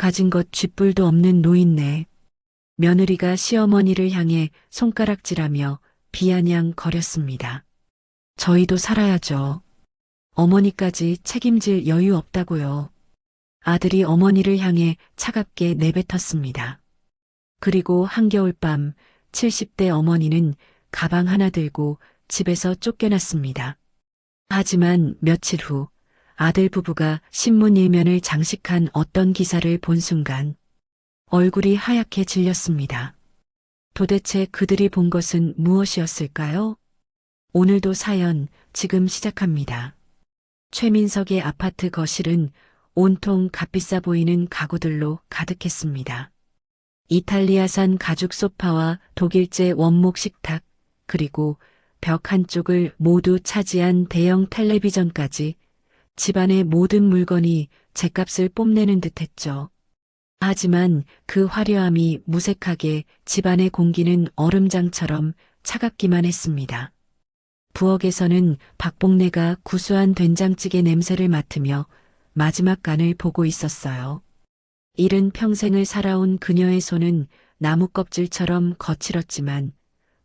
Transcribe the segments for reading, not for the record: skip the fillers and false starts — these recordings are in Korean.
가진 것 쥐뿔도 없는 노인네. 며느리가 시어머니를 향해 손가락질하며 비아냥거렸습니다. 저희도 살아야죠. 어머니까지 책임질 여유 없다고요. 아들이 어머니를 향해 차갑게 내뱉었습니다. 그리고 한겨울밤 70대 어머니는 가방 하나 들고 집에서 쫓겨났습니다. 하지만 며칠 후 아들 부부가 신문 일면을 장식한 어떤 기사를 본 순간 얼굴이 하얗게 질렸습니다. 도대체 그들이 본 것은 무엇이었을까요? 오늘도 사연 지금 시작합니다. 최민석의 아파트 거실은 온통 값비싸 보이는 가구들로 가득했습니다. 이탈리아산 가죽 소파와 독일제 원목 식탁, 그리고 벽 한쪽을 모두 차지한 대형 텔레비전까지 집안의 모든 물건이 죗값을 뽐내는 듯했죠. 하지만 그 화려함이 무색하게 집안의 공기는 얼음장처럼 차갑기만 했습니다. 부엌에서는 박복내가 구수한 된장찌개 냄새를 맡으며 마지막 간을 보고 있었어요. 이른 평생을 살아온 그녀의 손은 나무 껍질처럼 거칠었지만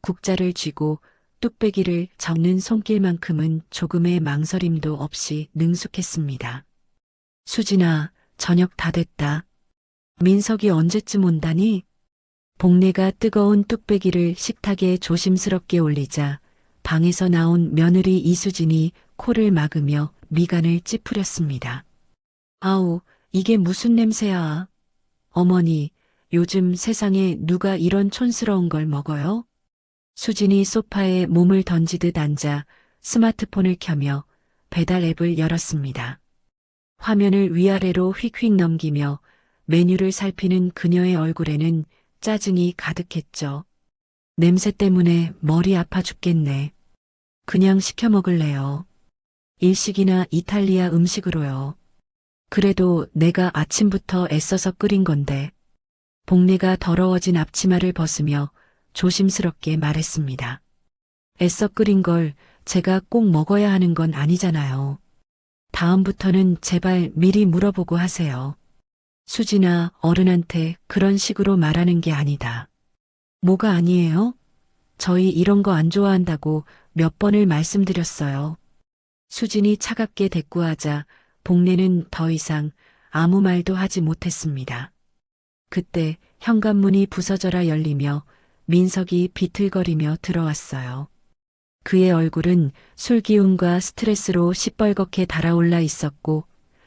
국자를 쥐고 뚝배기를 접는 손길만큼은 조금의 망설임도 없이 능숙했습니다. 수진아, 저녁 다 됐다. 민석이 언제쯤 온다니? 복내가 뜨거운 뚝배기를 식탁에 조심스럽게 올리자 방에서 나온 며느리 이수진이 코를 막으며 미간을 찌푸렸습니다. 아우, 이게 무슨 냄새야? 어머니, 요즘 세상에 누가 이런 촌스러운 걸 먹어요? 수진이 소파에 몸을 던지듯 앉아 스마트폰을 켜며 배달 앱을 열었습니다. 화면을 위아래로 휙휙 넘기며 메뉴를 살피는 그녀의 얼굴에는 짜증이 가득했죠. 냄새 때문에 머리 아파 죽겠네. 그냥 시켜 먹을래요. 일식이나 이탈리아 음식으로요. 그래도 내가 아침부터 애써서 끓인 건데. 복내가 더러워진 앞치마를 벗으며 조심스럽게 말했습니다. 애써 끓인 걸 제가 꼭 먹어야 하는 건 아니잖아요. 다음부터는 제발 미리 물어보고 하세요. 수진아, 어른한테 그런 식으로 말하는 게 아니다. 뭐가 아니에요? 저희 이런 거 안 좋아한다고 몇 번을 말씀드렸어요. 수진이 차갑게 대꾸하자 복내는 더 이상 아무 말도 하지 못했습니다. 그때 현관문이 부서져라 열리며 민석이 비틀거리며 들어왔어요. 그의 얼굴은 술기운과 스트레스로 시뻘겋게 달아올라 있었고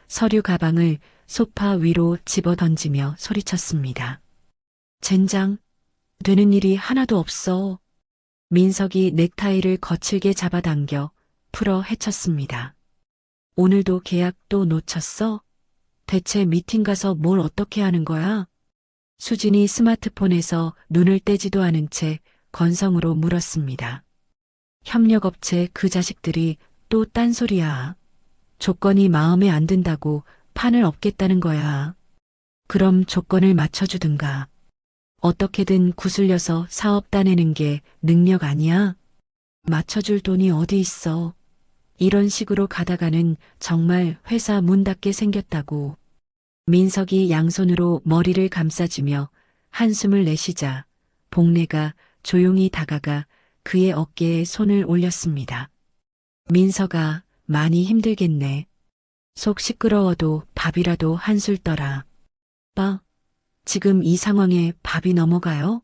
서류 가방을 소파 위로 집어던지며 소리쳤습니다. 젠장, 되는 일이 하나도 없어. 민석이 넥타이를 거칠게 잡아당겨 풀어 헤쳤습니다. 오늘도 계약 또 놓쳤어? 대체 미팅 가서 뭘 어떻게 하는 거야? 수진이 스마트폰에서 눈을 떼지도 않은 채 건성으로 물었습니다. 협력업체 그 자식들이 또 딴소리야. 조건이 마음에 안 든다고 판을 엎겠다는 거야. 그럼 조건을 맞춰주든가. 어떻게든 구슬려서 사업 따내는 게 능력 아니야? 맞춰줄 돈이 어디 있어. 이런 식으로 가다가는 정말 회사 문 닫게 생겼다고. 민석이 양손으로 머리를 감싸주며 한숨을 내쉬자 복내가 조용히 다가가 그의 어깨에 손을 올렸습니다. 민석아, 많이 힘들겠네. 속 시끄러워도 밥이라도 한술 떠라. 지금 이 상황에 밥이 넘어가요?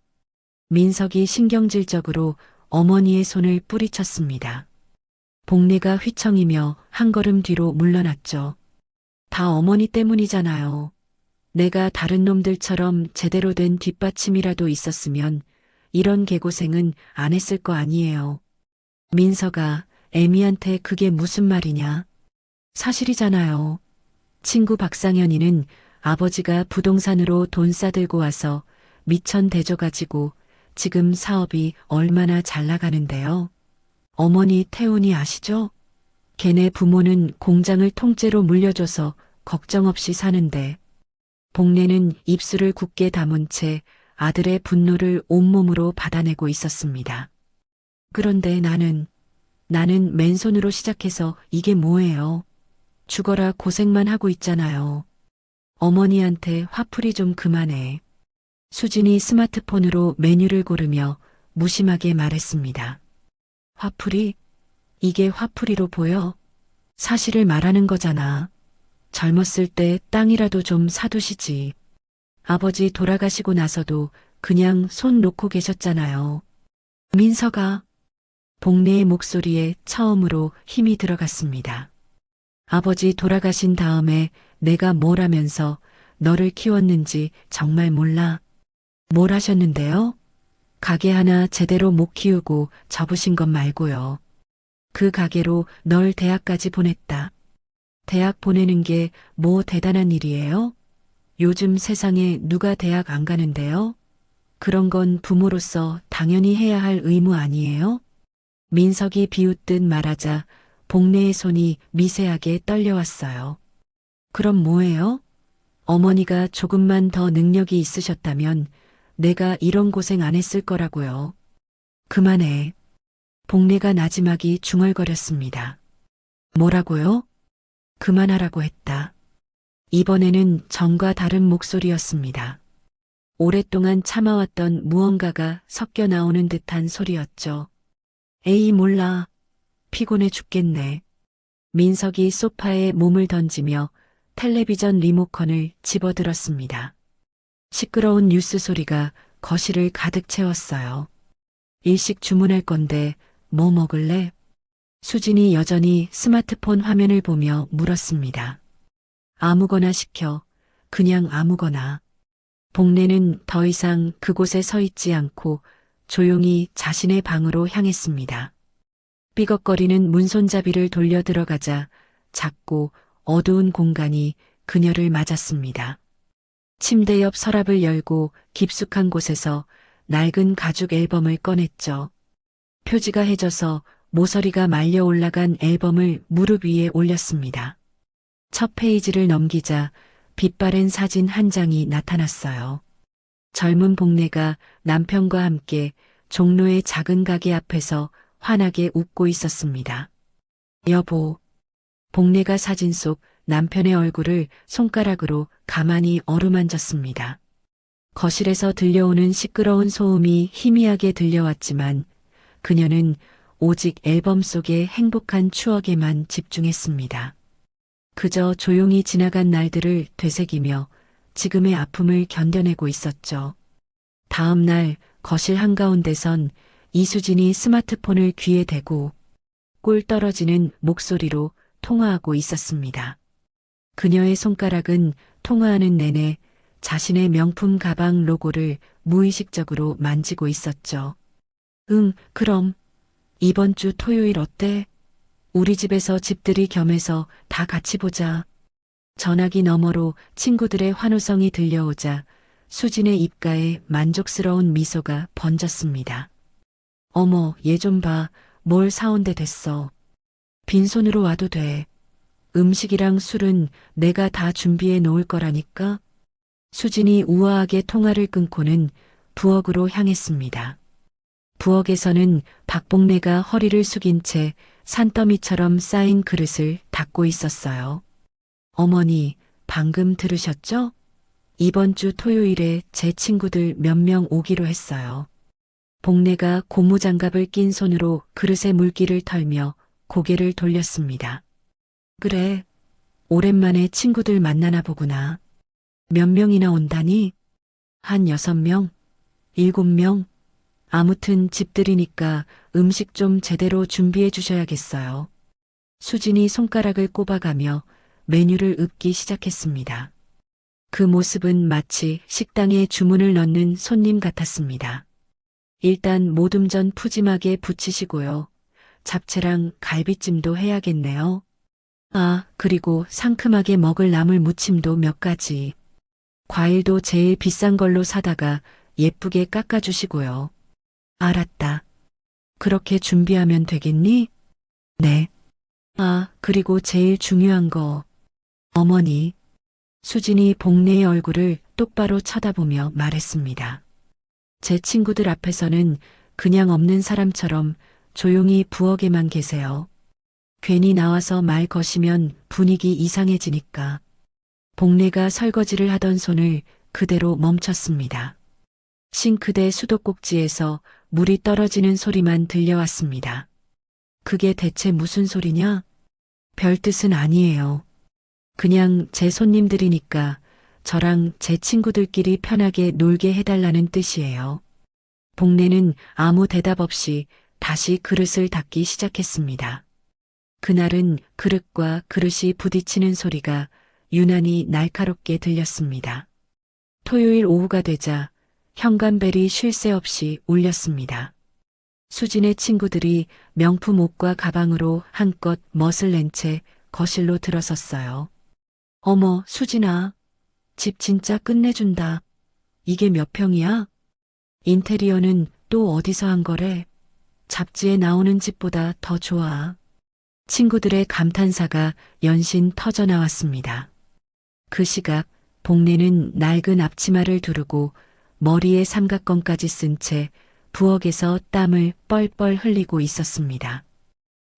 민석이 신경질적으로 어머니의 손을 뿌리쳤습니다. 복내가 휘청이며 한 걸음 뒤로 물러났죠. 다 어머니 때문이잖아요. 내가 다른 놈들처럼 제대로 된 뒷받침이라도 있었으면 이런 개고생은 안 했을 거 아니에요. 민석아, 애미한테 그게 무슨 말이냐? 사실이잖아요. 친구 박상현이는 아버지가 부동산으로 돈 싸들고 와서 미천 대줘가지고 지금 사업이 얼마나 잘 나가는데요. 어머니 태훈이 아시죠? 걔네 부모는 공장을 통째로 물려줘서 걱정 없이 사는데 복내는 입술을 굳게 다문 채 아들의 분노를 온몸으로 받아내고 있었습니다. 그런데 나는 맨손으로 시작해서 이게 뭐예요? 죽어라 고생만 하고 있잖아요. 어머니한테 화풀이 좀 그만해. 수진이 스마트폰으로 메뉴를 고르며 무심하게 말했습니다. 화풀이? 이게 화풀이로 보여? 사실을 말하는 거잖아. 젊었을 때 땅이라도 좀 사두시지. 아버지 돌아가시고 나서도 그냥 손 놓고 계셨잖아요. 민서가 복례의 목소리에 처음으로 힘이 들어갔습니다. 아버지 돌아가신 다음에 내가 뭘 하면서 너를 키웠는지 정말 몰라. 뭘 하셨는데요? 가게 하나 제대로 못 키우고 접으신 것 말고요. 그 가게로 널 대학까지 보냈다. 대학 보내는 게 뭐 대단한 일이에요? 요즘 세상에 누가 대학 안 가는데요? 그런 건 부모로서 당연히 해야 할 의무 아니에요? 민석이 비웃듯 말하자 복례의 손이 미세하게 떨려왔어요. 그럼 뭐예요? 어머니가 조금만 더 능력이 있으셨다면 내가 이런 고생 안 했을 거라고요. 그만해. 복례가 나지막이 중얼거렸습니다. 뭐라고요? 그만하라고 했다. 이번에는 전과 다른 목소리였습니다. 오랫동안 참아왔던 무언가가 섞여 나오는 듯한 소리였죠. 에이 몰라. 피곤해 죽겠네. 민석이 소파에 몸을 던지며 텔레비전 리모컨을 집어들었습니다. 시끄러운 뉴스 소리가 거실을 가득 채웠어요. 일식 주문할 건데 뭐 먹을래? 수진이 여전히 스마트폰 화면을 보며 물었습니다. 아무거나 시켜. 그냥 아무거나. 복례는 더 이상 그곳에 서 있지 않고 조용히 자신의 방으로 향했습니다. 삐걱거리는 문손잡이를 돌려 들어가자 작고 어두운 공간이 그녀를 맞았습니다. 침대 옆 서랍을 열고 깊숙한 곳에서 낡은 가죽 앨범을 꺼냈죠. 표지가 해져서 모서리가 말려 올라간 앨범을 무릎 위에 올렸습니다. 첫 페이지를 넘기자 빛바랜 사진 한 장이 나타났어요. 젊은 복례가 남편과 함께 종로의 작은 가게 앞에서 환하게 웃고 있었습니다. 여보, 복례가 사진 속 남편의 얼굴을 손가락으로 가만히 어루만졌습니다. 거실에서 들려오는 시끄러운 소음이 희미하게 들려왔지만 그녀는 오직 앨범 속의 행복한 추억에만 집중했습니다. 그저 조용히 지나간 날들을 되새기며 지금의 아픔을 견뎌내고 있었죠. 다음 날 거실 한가운데선 이수진이 스마트폰을 귀에 대고 꿀 떨어지는 목소리로 통화하고 있었습니다. 그녀의 손가락은 통화하는 내내 자신의 명품 가방 로고를 무의식적으로 만지고 있었죠. 응, 그럼 이번 주 토요일 어때? 우리 집에서 집들이 겸해서 다 같이 보자. 전화기 너머로 친구들의 환호성이 들려오자 수진의 입가에 만족스러운 미소가 번졌습니다. 어머, 얘 좀 봐. 뭘 사온데 됐어. 빈손으로 와도 돼. 음식이랑 술은 내가 다 준비해 놓을 거라니까. 수진이 우아하게 통화를 끊고는 부엌으로 향했습니다. 부엌에서는 박복례가 허리를 숙인 채 산더미처럼 쌓인 그릇을 닦고 있었어요. 어머니, 방금 들으셨죠? 이번 주 토요일에 제 친구들 몇 명 오기로 했어요. 복례가 고무장갑을 낀 손으로 그릇에 물기를 털며 고개를 돌렸습니다. 그래, 오랜만에 친구들 만나나 보구나. 몇 명이나 온다니? 한 6명? 7명? 아무튼 집들이니까 음식 좀 제대로 준비해 주셔야겠어요. 수진이 손가락을 꼽아가며 메뉴를 읊기 시작했습니다. 그 모습은 마치 식당에 주문을 넣는 손님 같았습니다. 일단 모듬전 푸짐하게 부치시고요. 잡채랑 갈비찜도 해야겠네요. 아, 그리고 상큼하게 먹을 나물 무침도 몇 가지. 과일도 제일 비싼 걸로 사다가 예쁘게 깎아주시고요. 알았다. 그렇게 준비하면 되겠니? 네. 아, 그리고 제일 중요한 거. 어머니. 수진이 복례의 얼굴을 똑바로 쳐다보며 말했습니다. 제 친구들 앞에서는 그냥 없는 사람처럼 조용히 부엌에만 계세요. 괜히 나와서 말 거시면 분위기 이상해지니까. 복례가 설거지를 하던 손을 그대로 멈췄습니다. 싱크대 수도꼭지에서 물이 떨어지는 소리만 들려왔습니다. 그게 대체 무슨 소리냐? 별 뜻은 아니에요. 그냥 제 손님들이니까 저랑 제 친구들끼리 편하게 놀게 해달라는 뜻이에요. 복례는 아무 대답 없이 다시 그릇을 닦기 시작했습니다. 그날은 그릇과 그릇이 부딪히는 소리가 유난히 날카롭게 들렸습니다. 토요일 오후가 되자 현관벨이 쉴 새 없이 울렸습니다. 수진의 친구들이 명품 옷과 가방으로 한껏 멋을 낸 채 거실로 들어섰어요. 어머, 수진아. 집 진짜 끝내준다. 이게 몇 평이야? 인테리어는 또 어디서 한 거래? 잡지에 나오는 집보다 더 좋아. 친구들의 감탄사가 연신 터져 나왔습니다. 그 시각 복례는 낡은 앞치마를 두르고 머리에 삼각건까지 쓴 채 부엌에서 땀을 뻘뻘 흘리고 있었습니다.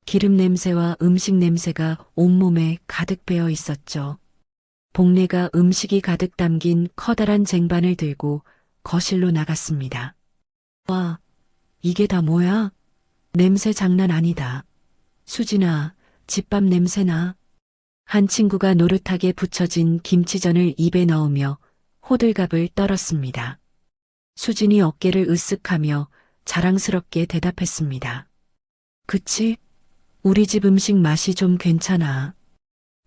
기름 냄새와 음식 냄새가 온몸에 가득 배어 있었죠. 복례가 음식이 가득 담긴 커다란 쟁반을 들고 거실로 나갔습니다. 와, 이게 다 뭐야? 냄새 장난 아니다. 수진아, 집밥 냄새나. 한 친구가 노릇하게 부쳐진 김치전을 입에 넣으며 호들갑을 떨었습니다. 수진이 어깨를 으쓱하며 자랑스럽게 대답했습니다. 그치? 우리 집 음식 맛이 좀 괜찮아.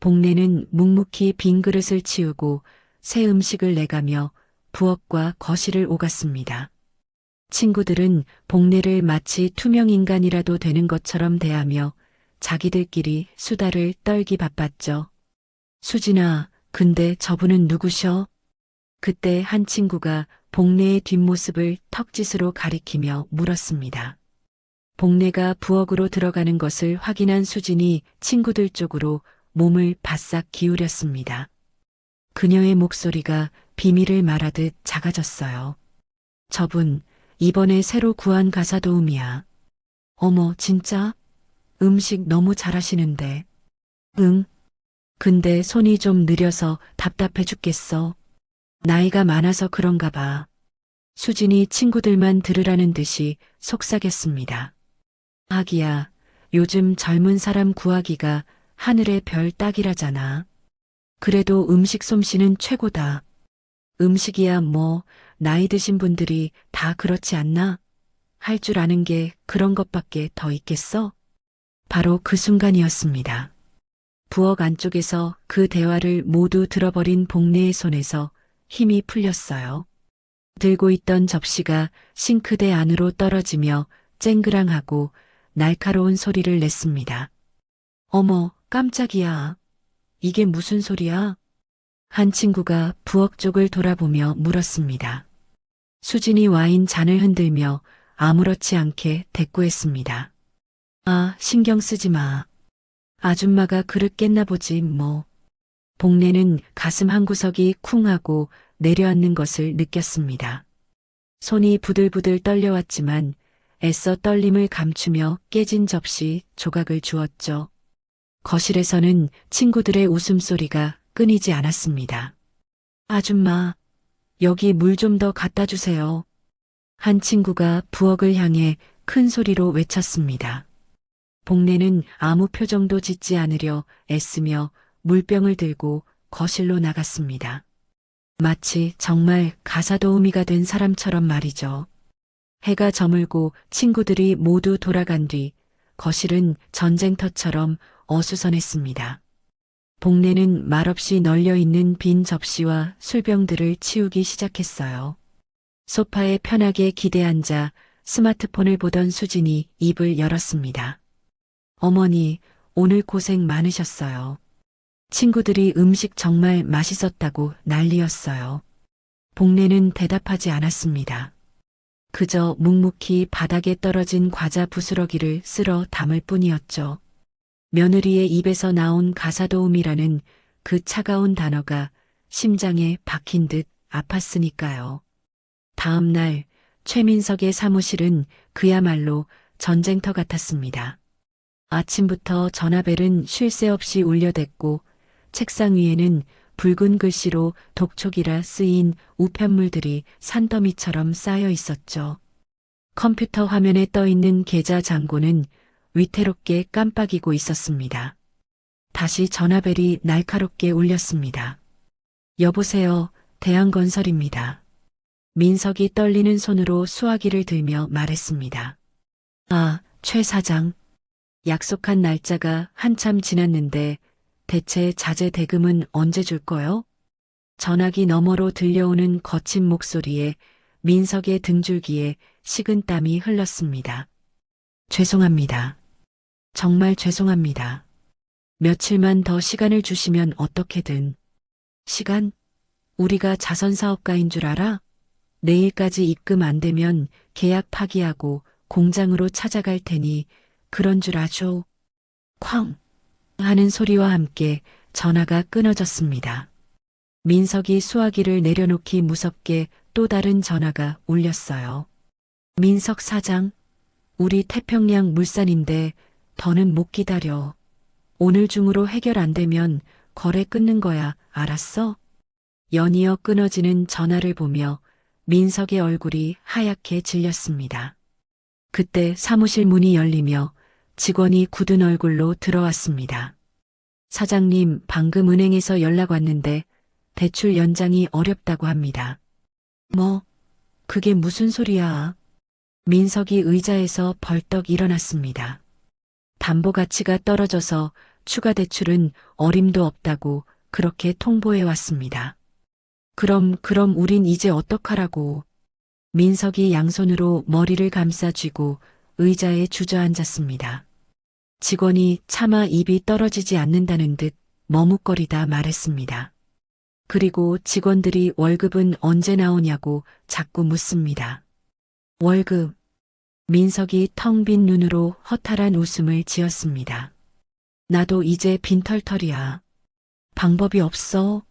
복례는 묵묵히 빈 그릇을 치우고 새 음식을 내가며 부엌과 거실을 오갔습니다. 친구들은 복례를 마치 투명 인간이라도 되는 것처럼 대하며 자기들끼리 수다를 떨기 바빴죠. 수진아, 근데 저분은 누구셔? 그때 한 친구가 복례의 뒷모습을 턱짓으로 가리키며 물었습니다. 복례가 부엌으로 들어가는 것을 확인한 수진이 친구들 쪽으로 몸을 바싹 기울였습니다. 그녀의 목소리가 비밀을 말하듯 작아졌어요. 저분, 이번에 새로 구한 가사 도우미야. 어머, 진짜? 음식 너무 잘하시는데. 응. 근데 손이 좀 느려서 답답해 죽겠어. 나이가 많아서 그런가 봐. 수진이 친구들만 들으라는 듯이 속삭였습니다. 하기야, 요즘 젊은 사람 구하기가 하늘의 별 따기라잖아. 그래도 음식 솜씨는 최고다. 음식이야 뭐 나이 드신 분들이 다 그렇지 않나? 할 줄 아는 게 그런 것밖에 더 있겠어? 바로 그 순간이었습니다. 부엌 안쪽에서 그 대화를 모두 들어버린 복례의 손에서 힘이 풀렸어요. 들고 있던 접시가 싱크대 안으로 떨어지며 쨍그랑하고 날카로운 소리를 냈습니다. 어머, 깜짝이야. 이게 무슨 소리야? 한 친구가 부엌 쪽을 돌아보며 물었습니다. 수진이 와인 잔을 흔들며 아무렇지 않게 대꾸했습니다. 아, 신경 쓰지 마. 아줌마가 그릇 깼나 보지 뭐. 복례는 가슴 한구석이 쿵 하고 내려앉는 것을 느꼈습니다. 손이 부들부들 떨려왔지만 애써 떨림을 감추며 깨진 접시 조각을 주었죠. 거실에서는 친구들의 웃음소리가 끊이지 않았습니다. 아줌마, 여기 물 좀 더 갖다 주세요. 한 친구가 부엌을 향해 큰 소리로 외쳤습니다. 복례는 아무 표정도 짓지 않으려 애쓰며 물병을 들고 거실로 나갔습니다. 마치 정말 가사도우미가 된 사람처럼 말이죠. 해가 저물고 친구들이 모두 돌아간 뒤 거실은 전쟁터처럼 어수선했습니다. 복례는 말없이 널려있는 빈 접시와 술병들을 치우기 시작했어요. 소파에 편하게 기대앉아 스마트폰을 보던 수진이 입을 열었습니다. 어머니, 오늘 고생 많으셨어요. 친구들이 음식 정말 맛있었다고 난리였어요. 복례는 대답하지 않았습니다. 그저 묵묵히 바닥에 떨어진 과자 부스러기를 쓸어 담을 뿐이었죠. 며느리의 입에서 나온 가사도우미라는 그 차가운 단어가 심장에 박힌 듯 아팠으니까요. 다음 날 최민석의 사무실은 그야말로 전쟁터 같았습니다. 아침부터 전화벨은 쉴 새 없이 울려댔고 책상 위에는 붉은 글씨로 독촉이라 쓰인 우편물들이 산더미처럼 쌓여 있었죠. 컴퓨터 화면에 떠 있는 계좌 잔고는 위태롭게 깜빡이고 있었습니다. 다시 전화벨이 날카롭게 울렸습니다. 여보세요, 대한건설입니다. 민석이 떨리는 손으로 수화기를 들며 말했습니다. 아, 최 사장. 약속한 날짜가 한참 지났는데 대체 자재 대금은 언제 줄 거요? 전화기 너머로 들려오는 거친 목소리에 민석의 등줄기에 식은땀이 흘렀습니다. 죄송합니다. 정말 죄송합니다. 며칠만 더 시간을 주시면 어떻게든. 시간? 우리가 자선사업가인 줄 알아? 내일까지 입금 안 되면 계약 파기하고 공장으로 찾아갈 테니 그런 줄 아죠. 쾅 하는 소리와 함께 전화가 끊어졌습니다. 민석이 수화기를 내려놓기 무섭게 또 다른 전화가 울렸어요. 민석 사장, 우리 태평양 물산인데 더는 못 기다려. 오늘 중으로 해결 안 되면 거래 끊는 거야, 알았어? 연이어 끊어지는 전화를 보며 민석의 얼굴이 하얗게 질렸습니다. 그때 사무실 문이 열리며 직원이 굳은 얼굴로 들어왔습니다. 사장님, 방금 은행에서 연락 왔는데 대출 연장이 어렵다고 합니다. 뭐? 그게 무슨 소리야? 민석이 의자에서 벌떡 일어났습니다. 담보 가치가 떨어져서 추가 대출은 어림도 없다고 그렇게 통보해 왔습니다. 그럼 우린 이제 어떡하라고. 민석이 양손으로 머리를 감싸 쥐고 의자에 주저앉았습니다. 직원이 차마 입이 떨어지지 않는다는 듯 머뭇거리다 말했습니다. 그리고 직원들이 월급은 언제 나오냐고 자꾸 묻습니다. 월급. 민석이 텅 빈 눈으로 허탈한 웃음을 지었습니다. 나도 이제 빈털털이야. 방법이 없어.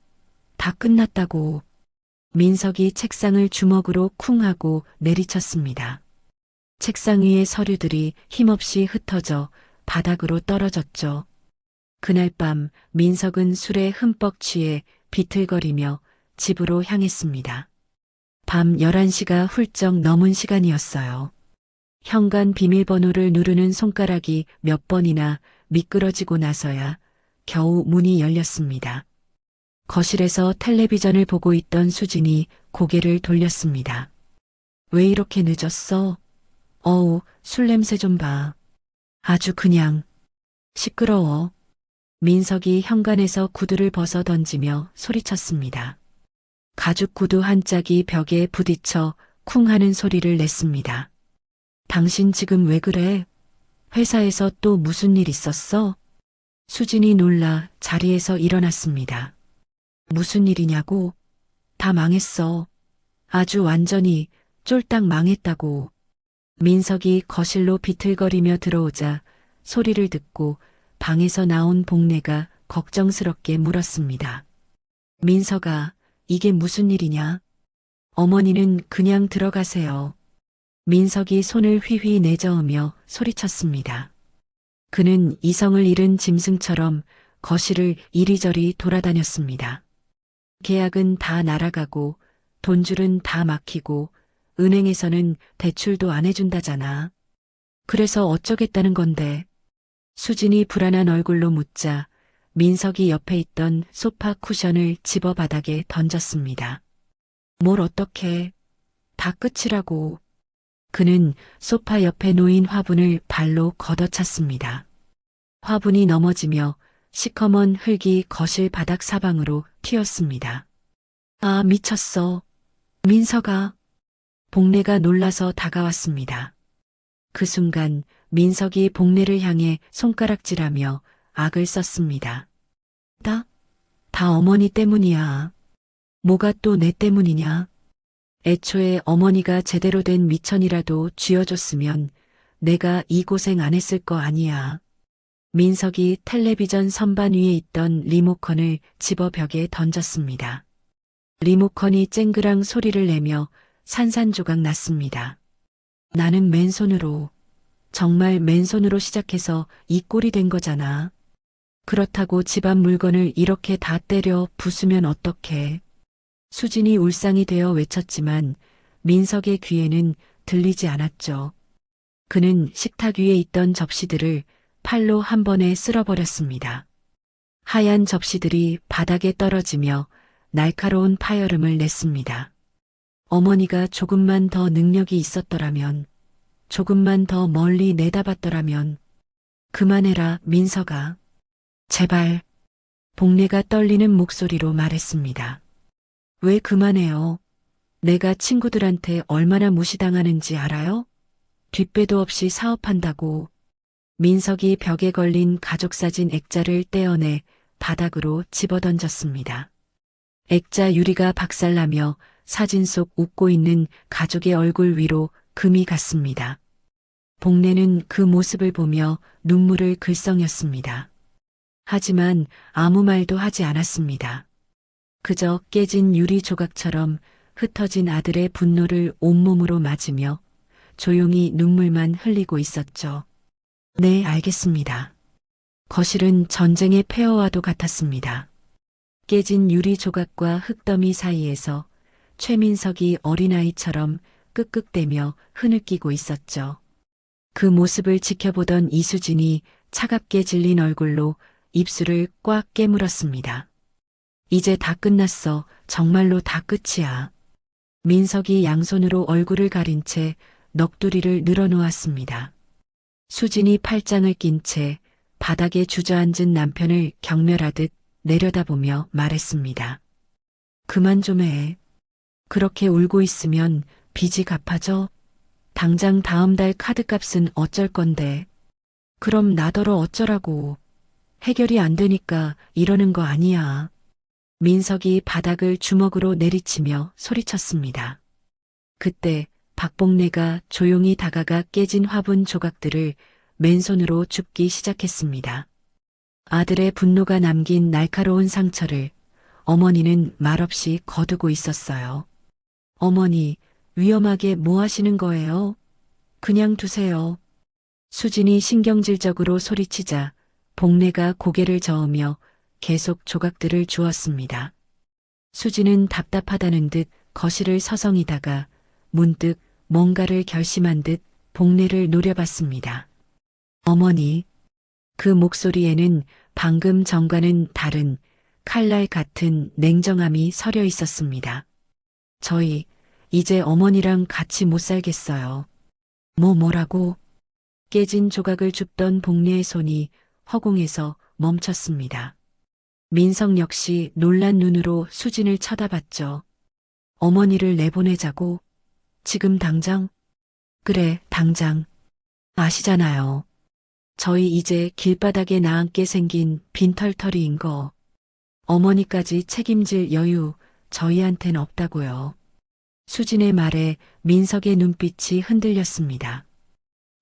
다 끝났다고. 민석이 책상을 주먹으로 쿵 하고 내리쳤습니다. 책상 위의 서류들이 힘없이 흩어져 바닥으로 떨어졌죠. 그날 밤 민석은 술에 흠뻑 취해 비틀거리며 집으로 향했습니다. 밤 11시가 훌쩍 넘은 시간이었어요. 현관 비밀번호를 누르는 손가락이 몇 번이나 미끄러지고 나서야 겨우 문이 열렸습니다. 거실에서 텔레비전을 보고 있던 수진이 고개를 돌렸습니다. 왜 이렇게 늦었어? 어우, 술 냄새 좀 봐. 아주 그냥. 시끄러워. 민석이 현관에서 구두를 벗어 던지며 소리쳤습니다. 가죽 구두 한 짝이 벽에 부딪혀 쿵 하는 소리를 냈습니다. 당신 지금 왜 그래? 회사에서 또 무슨 일 있었어? 수진이 놀라 자리에서 일어났습니다. 무슨 일이냐고? 다 망했어. 아주 완전히 쫄딱 망했다고. 민석이 거실로 비틀거리며 들어오자 소리를 듣고 방에서 나온 복례가 걱정스럽게 물었습니다. 민석아, 이게 무슨 일이냐? 어머니는 그냥 들어가세요. 민석이 손을 휘휘 내저으며 소리쳤습니다. 그는 이성을 잃은 짐승처럼 거실을 이리저리 돌아다녔습니다. 계약은 다 날아가고 돈줄은 다 막히고 은행에서는 대출도 안 해준다잖아. 그래서 어쩌겠다는 건데. 수진이 불안한 얼굴로 묻자 민석이 옆에 있던 소파 쿠션을 집어 바닥에 던졌습니다. 뭘 어떡해. 다 끝이라고. 그는 소파 옆에 놓인 화분을 발로 걷어찼습니다. 화분이 넘어지며 시커먼 흙이 거실 바닥 사방으로 튀었습니다. 아, 미쳤어. 민석아. 복례가 놀라서 다가왔습니다. 그 순간 민석이 복례를 향해 손가락질하며 악을 썼습니다. 다 어머니 때문이야. 뭐가 또 내 때문이냐? 애초에 어머니가 제대로 된 미천이라도 쥐어줬으면 내가 이 고생 안 했을 거 아니야. 민석이 텔레비전 선반 위에 있던 리모컨을 집어 벽에 던졌습니다. 리모컨이 쨍그랑 소리를 내며 산산조각 났습니다. 나는 맨손으로, 정말 맨손으로 시작해서 이 꼴이 된 거잖아. 그렇다고 집안 물건을 이렇게 다 때려 부수면 어떡해. 수진이 울상이 되어 외쳤지만 민석의 귀에는 들리지 않았죠. 그는 식탁 위에 있던 접시들을 팔로 한 번에 쓸어버렸습니다. 하얀 접시들이 바닥에 떨어지며 날카로운 파열음을 냈습니다. 어머니가 조금만 더 능력이 있었더라면, 조금만 더 멀리 내다봤더라면, 그만해라, 민석아. 제발. 복례가 떨리는 목소리로 말했습니다. 왜 그만해요? 내가 친구들한테 얼마나 무시당하는지 알아요? 뒷배도 없이 사업한다고. 민석이 벽에 걸린 가족사진 액자를 떼어내 바닥으로 집어던졌습니다. 액자 유리가 박살나며 사진 속 웃고 있는 가족의 얼굴 위로 금이 갔습니다. 복례는 그 모습을 보며 눈물을 글썽였습니다. 하지만 아무 말도 하지 않았습니다. 그저 깨진 유리 조각처럼 흩어진 아들의 분노를 온몸으로 맞으며 조용히 눈물만 흘리고 있었죠. 네, 알겠습니다. 거실은 전쟁의 폐허와도 같았습니다. 깨진 유리 조각과 흙더미 사이에서 최민석이 어린아이처럼 끄끄대며 흐느끼고 있었죠. 그 모습을 지켜보던 이수진이 차갑게 질린 얼굴로 입술을 꽉 깨물었습니다. 이제 다 끝났어. 정말로 다 끝이야. 민석이 양손으로 얼굴을 가린 채 넋두리를 늘어놓았습니다. 수진이 팔짱을 낀 채 바닥에 주저앉은 남편을 경멸하듯 내려다보며 말했습니다. 그만 좀 해. 그렇게 울고 있으면 빚이 갚아져? 당장 다음 달 카드값은 어쩔 건데. 그럼 나더러 어쩌라고. 해결이 안 되니까 이러는 거 아니야. 민석이 바닥을 주먹으로 내리치며 소리쳤습니다. 그때 박복례가 조용히 다가가 깨진 화분 조각들을 맨손으로 줍기 시작했습니다. 아들의 분노가 남긴 날카로운 상처를 어머니는 말없이 거두고 있었어요. 어머니, 위험하게 뭐 하시는 거예요? 그냥 두세요. 수진이 신경질적으로 소리치자 복례가 고개를 저으며 계속 조각들을 주었습니다. 수진은 답답하다는 듯 거실을 서성이다가 문득 뭔가를 결심한 듯 복례를 노려봤습니다. 어머니, 그 목소리에는 방금 전과는 다른 칼날 같은 냉정함이 서려 있었습니다. 저희 이제 어머니랑 같이 못 살겠어요. 뭐라고? 깨진 조각을 줍던 복례의 손이 허공에서 멈췄습니다. 민석 역시 놀란 눈으로 수진을 쳐다봤죠. 어머니를 내보내자고? 지금 당장? 그래, 당장. 아시잖아요. 저희 이제 길바닥에 나앉게 생긴 빈털터리인 거. 어머니까지 책임질 여유 저희한텐 없다고요. 수진의 말에 민석의 눈빛이 흔들렸습니다.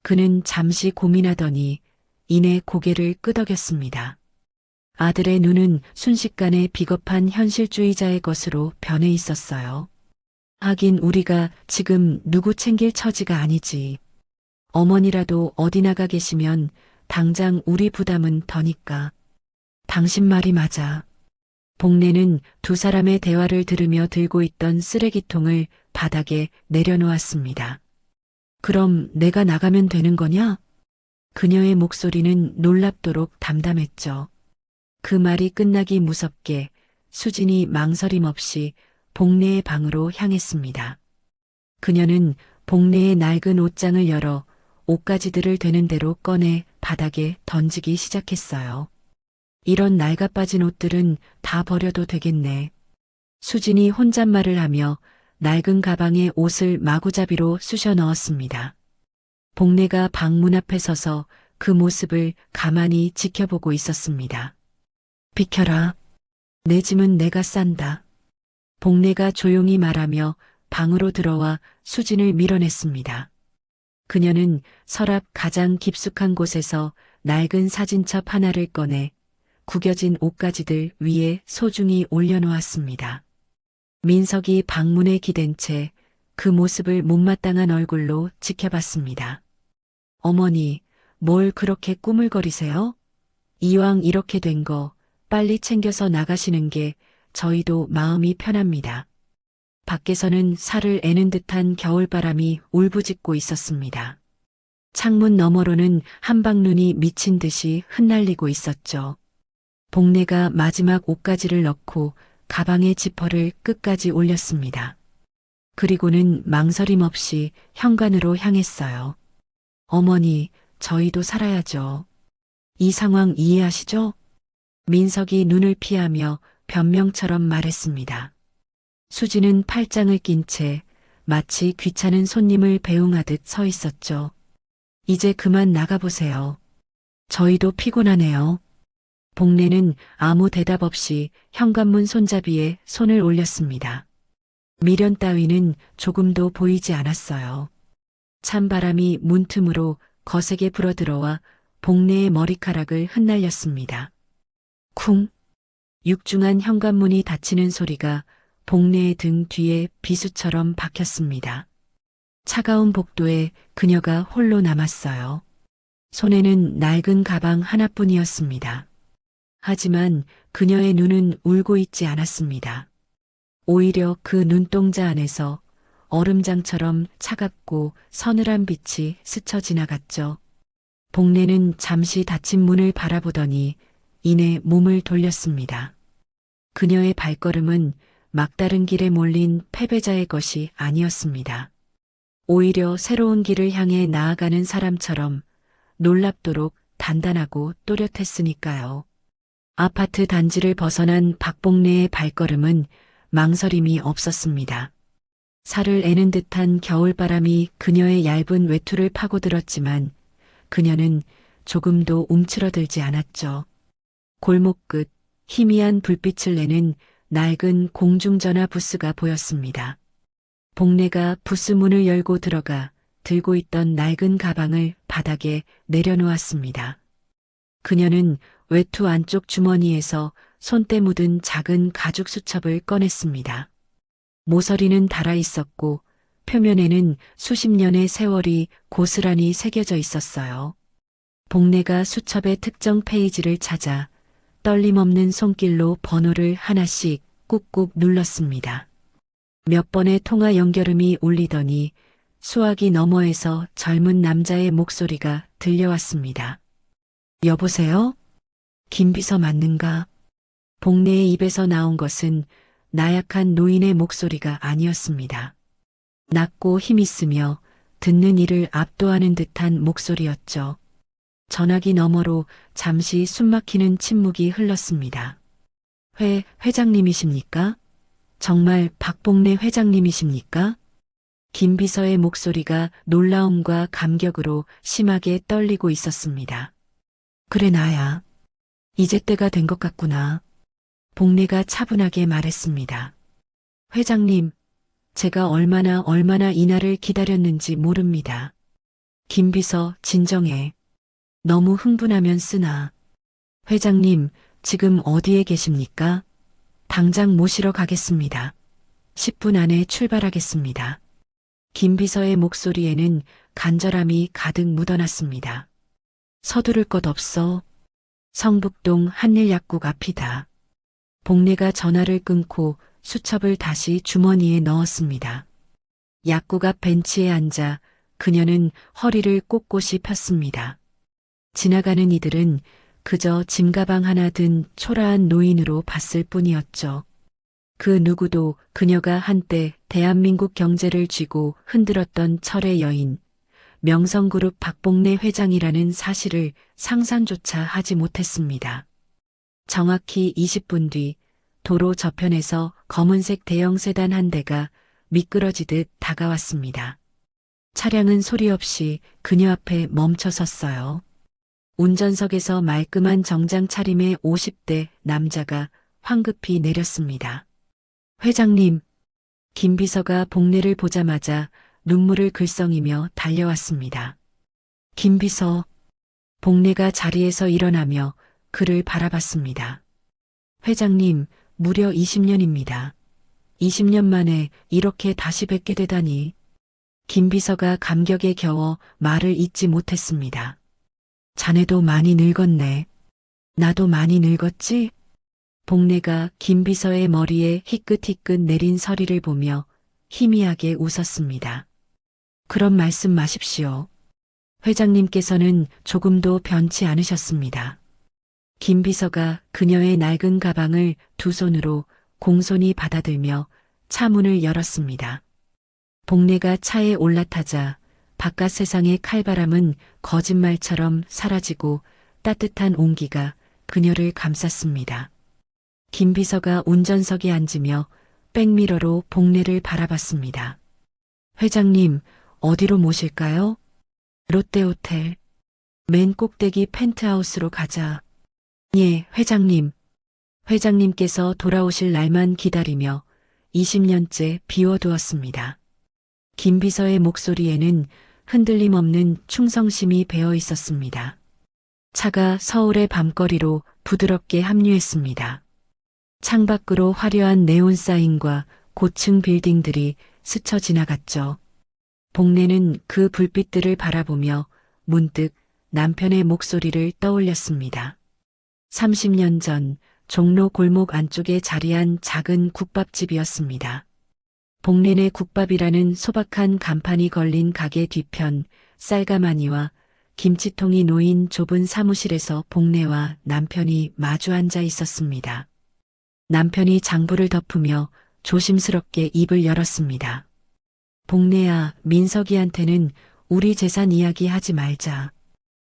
그는 잠시 고민하더니 이내 고개를 끄덕였습니다. 아들의 눈은 순식간에 비겁한 현실주의자의 것으로 변해 있었어요. 하긴 우리가 지금 누구 챙길 처지가 아니지. 어머니라도 어디 나가 계시면 당장 우리 부담은 더니까. 당신 말이 맞아. 복례는 두 사람의 대화를 들으며 들고 있던 쓰레기통을 바닥에 내려놓았습니다. 그럼 내가 나가면 되는 거냐? 그녀의 목소리는 놀랍도록 담담했죠. 그 말이 끝나기 무섭게 수진이 망설임 없이 복례의 방으로 향했습니다. 그녀는 복례의 낡은 옷장을 열어 옷가지들을 되는 대로 꺼내 바닥에 던지기 시작했어요. 이런 낡아빠진 옷들은 다 버려도 되겠네. 수진이 혼잣말을 하며 낡은 가방에 옷을 마구잡이로 쑤셔 넣었습니다. 복례가 방 문 앞에 서서 그 모습을 가만히 지켜보고 있었습니다. 비켜라. 내 짐은 내가 싼다. 복례가 조용히 말하며 방으로 들어와 수진을 밀어냈습니다. 그녀는 서랍 가장 깊숙한 곳에서 낡은 사진첩 하나를 꺼내 구겨진 옷가지들 위에 소중히 올려놓았습니다. 민석이 방문에 기댄 채 그 모습을 못마땅한 얼굴로 지켜봤습니다. 어머니, 뭘 그렇게 꾸물거리세요? 이왕 이렇게 된 거 빨리 챙겨서 나가시는 게 저희도 마음이 편합니다. 밖에서는 살을 애는 듯한 겨울바람이 울부짖고 있었습니다. 창문 너머로는 한방눈이 미친 듯이 흩날리고 있었죠. 복내가 마지막 옷가지를 넣고 가방에 지퍼를 끝까지 올렸습니다. 그리고는 망설임 없이 현관으로 향했어요. 어머니, 저희도 살아야죠. 이 상황 이해하시죠? 민석이 눈을 피하며 변명처럼 말했습니다. 수지는 팔짱을 낀 채 마치 귀찮은 손님을 배웅하듯 서 있었죠. 이제 그만 나가보세요. 저희도 피곤하네요. 복내는 아무 대답 없이 현관문 손잡이에 손을 올렸습니다. 미련 따위는 조금도 보이지 않았어요. 찬바람이 문틈으로 거세게 불어들어와 복내의 머리카락을 흩날렸습니다. 쿵! 육중한 현관문이 닫히는 소리가 복내의 등 뒤에 비수처럼 박혔습니다. 차가운 복도에 그녀가 홀로 남았어요. 손에는 낡은 가방 하나뿐이었습니다. 하지만 그녀의 눈은 울고 있지 않았습니다. 오히려 그 눈동자 안에서 얼음장처럼 차갑고 서늘한 빛이 스쳐 지나갔죠. 복내는 잠시 닫힌 문을 바라보더니 이내 몸을 돌렸습니다. 그녀의 발걸음은 막다른 길에 몰린 패배자의 것이 아니었습니다. 오히려 새로운 길을 향해 나아가는 사람처럼 놀랍도록 단단하고 또렷했으니까요. 아파트 단지를 벗어난 박복래의 발걸음은 망설임이 없었습니다. 살을 애는 듯한 겨울바람이 그녀의 얇은 외투를 파고들었지만 그녀는 조금도 움츠러들지 않았죠. 골목 끝 희미한 불빛을 내는 낡은 공중전화 부스가 보였습니다. 복래가 부스 문을 열고 들어가 들고 있던 낡은 가방을 바닥에 내려놓았습니다. 그녀는 외투 안쪽 주머니에서 손때 묻은 작은 가죽 수첩을 꺼냈습니다. 모서리는 닳아 있었고 표면에는 수십 년의 세월이 고스란히 새겨져 있었어요. 복래가 수첩의 특정 페이지를 찾아 떨림 없는 손길로 번호를 하나씩 꾹꾹 눌렀습니다. 몇 번의 통화 연결음이 울리더니 수화기 너머에서 젊은 남자의 목소리가 들려왔습니다. 여보세요? 김비서 맞는가? 복래의 입에서 나온 것은 나약한 노인의 목소리가 아니었습니다. 낮고 힘있으며 듣는 이를 압도하는 듯한 목소리였죠. 전화기 너머로 잠시 숨막히는 침묵이 흘렀습니다. 회장님이십니까? 정말 박복래 회장님이십니까? 김비서의 목소리가 놀라움과 감격으로 심하게 떨리고 있었습니다. 그래 나야. 이제 때가 된 것 같구나. 복래가 차분하게 말했습니다. 회장님, 제가 얼마나 이날을 기다렸는지 모릅니다. 김비서 진정해. 너무 흥분하면 쓰나. 회장님, 지금 어디에 계십니까? 당장 모시러 가겠습니다. 10분 안에 출발하겠습니다. 김비서의 목소리에는 간절함이 가득 묻어났습니다. 서두를 것 없어. 성북동 한일약국 앞이다. 복래가 전화를 끊고 수첩을 다시 주머니에 넣었습니다. 약국 앞 벤치에 앉아 그녀는 허리를 꼿꼿이 폈습니다. 지나가는 이들은 그저 짐가방 하나 든 초라한 노인으로 봤을 뿐이었죠. 그 누구도 그녀가 한때 대한민국 경제를 쥐고 흔들었던 철의 여인, 명성그룹 박복래 회장이라는 사실을 상상조차 하지 못했습니다. 정확히 20분 뒤 도로 저편에서 검은색 대형 세단 한 대가 미끄러지듯 다가왔습니다. 차량은 소리 없이 그녀 앞에 멈춰 섰어요. 운전석에서 말끔한 정장 차림의 50대 남자가 황급히 내렸습니다. 회장님, 김비서가 복래를 보자마자 눈물을 글썽이며 달려왔습니다. 김비서, 복래가 자리에서 일어나며 그를 바라봤습니다. 회장님, 무려 20년입니다. 20년 만에 이렇게 다시 뵙게 되다니. 김비서가 감격에 겨워 말을 잇지 못했습니다. 자네도 많이 늙었네. 나도 많이 늙었지? 복례가 김비서의 머리에 희끗희끗 내린 서리를 보며 희미하게 웃었습니다. 그런 말씀 마십시오. 회장님께서는 조금도 변치 않으셨습니다. 김비서가 그녀의 낡은 가방을 두 손으로 공손히 받아들며 차 문을 열었습니다. 복례가 차에 올라타자 바깥 세상의 칼바람은 거짓말처럼 사라지고 따뜻한 온기가 그녀를 감쌌습니다. 김비서가 운전석에 앉으며 백미러로 복례를 바라봤습니다. 회장님, 어디로 모실까요? 롯데호텔. 맨 꼭대기 펜트하우스로 가자. 예, 회장님. 회장님께서 돌아오실 날만 기다리며 20년째 비워두었습니다. 김비서의 목소리에는 흔들림 없는 충성심이 배어 있었습니다. 차가 서울의 밤거리로 부드럽게 합류했습니다. 창밖으로 화려한 네온사인과 고층 빌딩들이 스쳐 지나갔죠. 복례는 그 불빛들을 바라보며 문득 남편의 목소리를 떠올렸습니다. 30년 전 종로 골목 안쪽에 자리한 작은 국밥집이었습니다. 복례네 국밥이라는 소박한 간판이 걸린 가게 뒤편 쌀가마니와 김치통이 놓인 좁은 사무실에서 복례와 남편이 마주 앉아 있었습니다. 남편이 장부를 덮으며 조심스럽게 입을 열었습니다. 복례야, 민석이한테는 우리 재산 이야기 하지 말자.